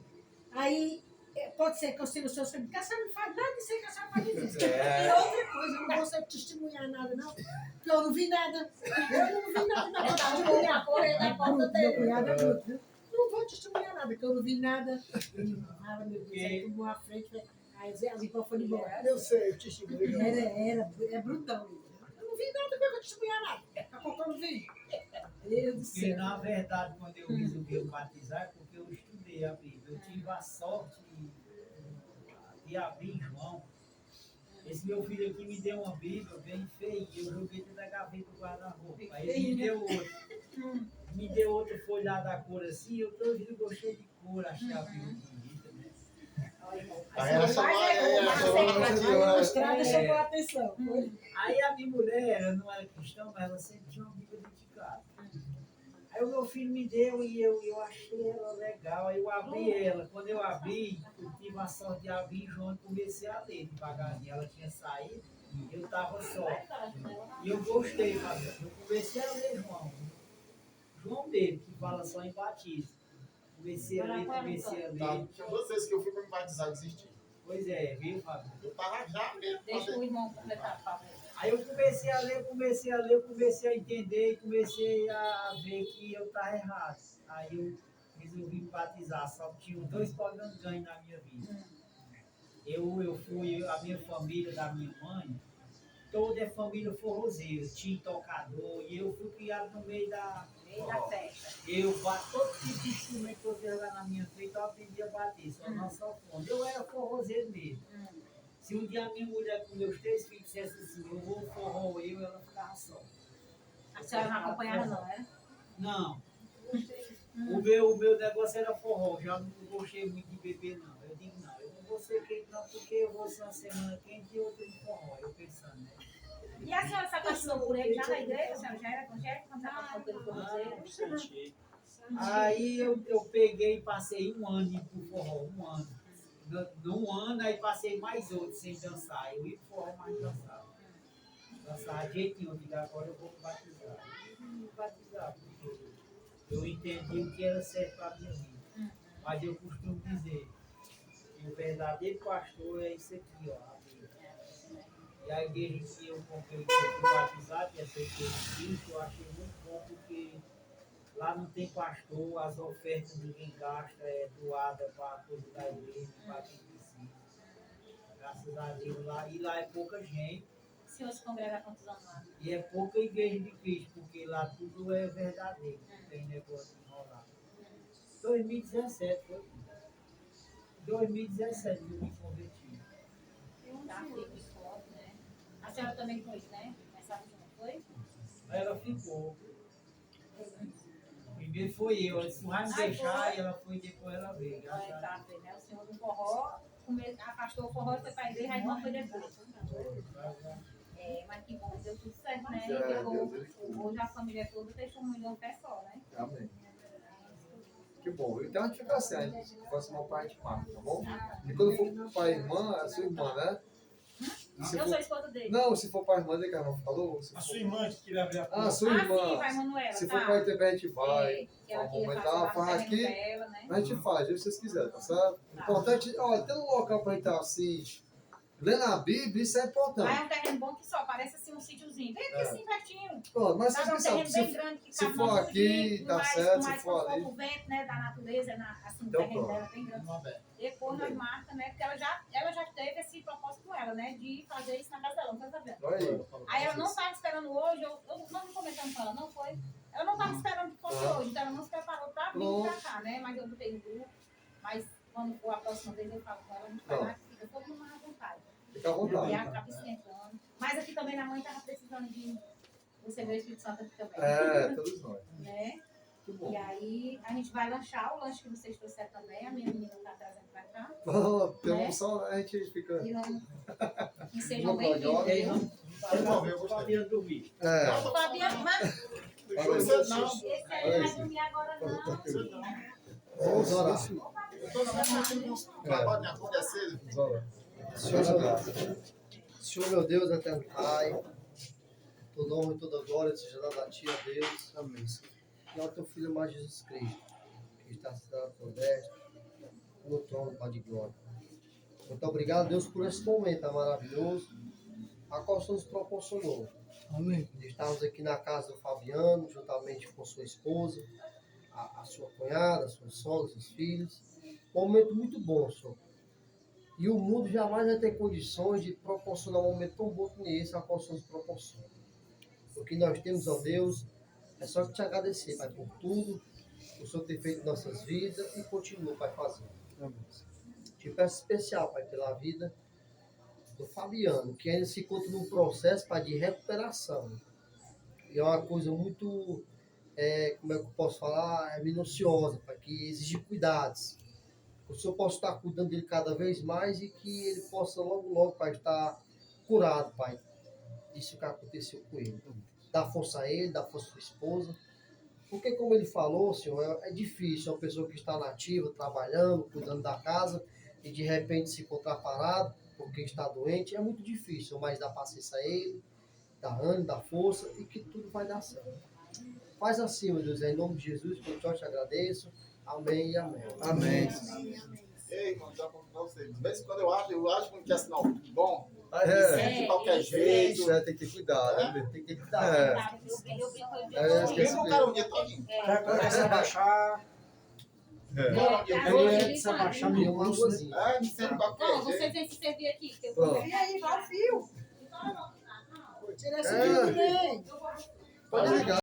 aí pode ser que eu siga o seu filho, porque a senhora não faz nada disso que a senhora está dizendo. E outra coisa, eu não vou ser testemunhar nada, não, porque eu não vi nada. Eu não vi nada na porta de mulher, correr na porta dele. Meu cunhado é bruto, viu? Não vou testemunhar nada, porque eu não vi nada. Ele falava, meu Deus, aí tomou a frente, aí as irmãs foram embora. Eu sei, eu testemunhei. É brutão ele. Eu não vi nada, como é que eu vou testemunhar nada? Daqui a pouco eu não vi. Meu Deus do Porque, céu. na verdade, quando eu resolvi eu batizar, é porque eu estudei a Bíblia. Eu tive a sorte de abrir João. Esse meu filho aqui me deu uma Bíblia bem feia, eu joguei dentro da gaveta do guarda-roupa. Aí ele me deu outra. Me deu outra folhada da cor assim, eu todo dia gostei de cor, achei a Bíblia bonita, né? Aí ela só vai. A estrada chamou a atenção. Aí a minha mulher, ela não era cristã, mas ela sempre tinha uma Bíblia dentro de casa. Aí o meu filho me deu e eu achei ela legal, aí eu abri ela. Quando eu abri, eu tive a sorte de abrir João e comecei a ler devagarinho. Ela tinha saído e eu estava só. E eu gostei, Fabiano. Eu comecei a ler João mesmo, que fala só em batismo. Comecei a ler. Tá, tinha 2 vezes que eu fui para me batizar e desisti. Pois é, viu, Fábio? Eu tava já mesmo. Deixa o irmão completar, por favor. Aí eu comecei a ler, comecei a entender e comecei a ver que eu estava errado. Aí eu resolvi me batizar, só que tinha 2 problemas ganhos na minha vida. A minha família da minha mãe, toda é família forrozeira, tinha tocador, e eu fui criado no meio da festa. Eu bato todo tipo de instrumento que você jogar na minha frente, eu aprendi a bater, só na sanfona. Eu era forrozeiro mesmo. Se um dia a minha mulher com meus 3 filhos dissesse assim, eu vou forró ela ficava só. A senhora não acompanhava não, era? Não. O meu negócio era forró, já não gostei muito de beber não. Eu digo, não, eu não vou ser quente não, porque eu vou ser uma semana quente e outra de forró, eu pensando, né? E a senhora se apaixonou por ele já na igreja? A senhora já era evangélica quando se apaixonou pelo forrozeiro? Aí eu peguei e passei 1 ano indo pro forró, 1 ano. Num ano, aí passei mais outro sem dançar. Eu ia pro forró, mas dançava. Dançava de jeitinho, eu digo, agora eu vou me batizar. E me batizar, porque eu entendi o que era certo para a minha vida. Mas eu costumo dizer que o verdadeiro pastor é isso aqui, ó, a Bíblia. E a igreja que eu comprei, que eu fui batizar, que é essa igreja de Cristo, eu achei muito bom, porque lá não tem pastor, as ofertas ninguém gasta, é doada para coisa da igreja, para quem precisa. Graças a Deus lá. E lá é pouca gente. O senhor se congrega há quantos anos lá? E é pouca igreja de Cristo, porque lá tudo é verdadeiro, não tem negócio de enrolar. 2017 foi. 2017 eu me converti. Tá, fique forte, né? A senhora também foi, né? Essa não foi? Ela ficou. Primeiro foi eu, ela disse, não vai me deixar, e ela foi, depois ela veio. Tá, né? O senhor do forró, afastou o forró e foi para a igreja, a irmã foi depois. É, mas que bom, deu tudo certo, né? Hoje a família toda testemunhou um pé só, né? Amém. Que bom. Então a gente fica assim, a gente faça uma parte marca, tá bom? E quando for para a irmã, a sua irmã, né? Eu sou a esposa dele. Não, se for para a irmã dele, que a irmã falou. A sua irmã que queria abrir a porta. Ah, a sua irmã. Sim, vai, Manuela. Se tá. for para ITB, a gente vai. Que ela Vamos queria aumentar, faz aqui. dela, né? A gente faz, se vocês quiserem, tá certo? Importante, olha, ter um local para a gente estar assim, lendo a Bíblia, isso é Lá é importante. um terreno bom que só parece assim um sítiozinho. Bem aqui assim pertinho. Pronto, mas Sabe, é um vocês terreno sabem, bem grande que se cabe for nosso aqui, jeito, dá mais, certo, mais se for ali. o vento, né, da natureza, assim, o Então, terreno pronto. dela bem grande. Depois nós marcamos, né, porque ela já teve esse propósito com ela, né, de fazer isso na casa dela, não tá sabendo? Aí ela não estava esperando hoje, nós não comentamos com ela, não foi? Ela não estava esperando que fosse hoje, então ela não se preparou para vir pra cá, né, mas eu botei no grupo, mas quando for a próxima vez eu falo com ela, a gente vai lá, fica todo mundo à vontade. Fica à vontade. E ela acaba esquentando. Mas aqui também na mãe estava precisando de receber o Espírito Santo aqui também. É, todos nós. Né? E aí a gente vai lanchar, o lanche que vocês trouxeram também, a minha menina está trazendo para cá. Pronto, temos só, a gente fica. E vamos, que sejam bem-vindos. E aí vamos Fabiano dormir. É. O Fabiano, mas Você esse aí não vai dormir agora não. Vamos orar. Senhor, meu Deus, eterno Pai, toda honra e toda glória seja dada a Ti, a Deus. Amém. E ao Teu Filho mais Jesus Cristo, que está sentado por dentro, no trono, Pai de glória. Muito obrigado, Deus, por esse momento maravilhoso, a qual o Senhor nos proporcionou. Amém. Estamos aqui na casa do Fabiano, juntamente com sua esposa, a sua cunhada, sua sogra, seus filhos. Um momento muito bom, Senhor. E o mundo jamais vai ter condições de proporcionar um momento tão bom como esse, a qual o Senhor nos proporciona. O que nós temos, ó Deus, é só te agradecer, Pai, por tudo que o Senhor tem feito em nossas vidas e continua, Pai, fazendo. Te peço especial, Pai, pela vida do Fabiano, que ainda se encontra num processo, Pai, de recuperação. E é uma coisa muito, como é que eu posso falar, minuciosa, Pai, que exige cuidados. Que o Senhor possa estar cuidando dele cada vez mais e que ele possa logo, logo, Pai, estar curado, Pai, disso que aconteceu com ele. Dá força a ele, dá força à sua esposa. Porque, como ele falou, Senhor, é difícil uma pessoa que está nativa, trabalhando, cuidando da casa, e de repente se encontrar parado porque está doente, é muito difícil, mas dá paciência a ele, dá ânimo, dá força e que tudo vai dar certo. Faz assim, meu Deus, em nome de Jesus, que eu te agradeço. Amém e amém. Amém. Ei, irmão, já vou pra vocês. De vez em quando eu acho que não quer sinal bom, De qualquer jeito. Isso, tem que ter cuidado, né? Tem que ter cuidado. É. Eu esqueci Eu não quero um dia todinho. Já começa a baixar. É. Se abaixar E no uma pulso, né? águazinha. É, de ser de Bom, qualquer vocês jeito. vêm se servir aqui. Que eu Pronto. E aí, qual o fio? Tira esse É. fio também. Pode ligar.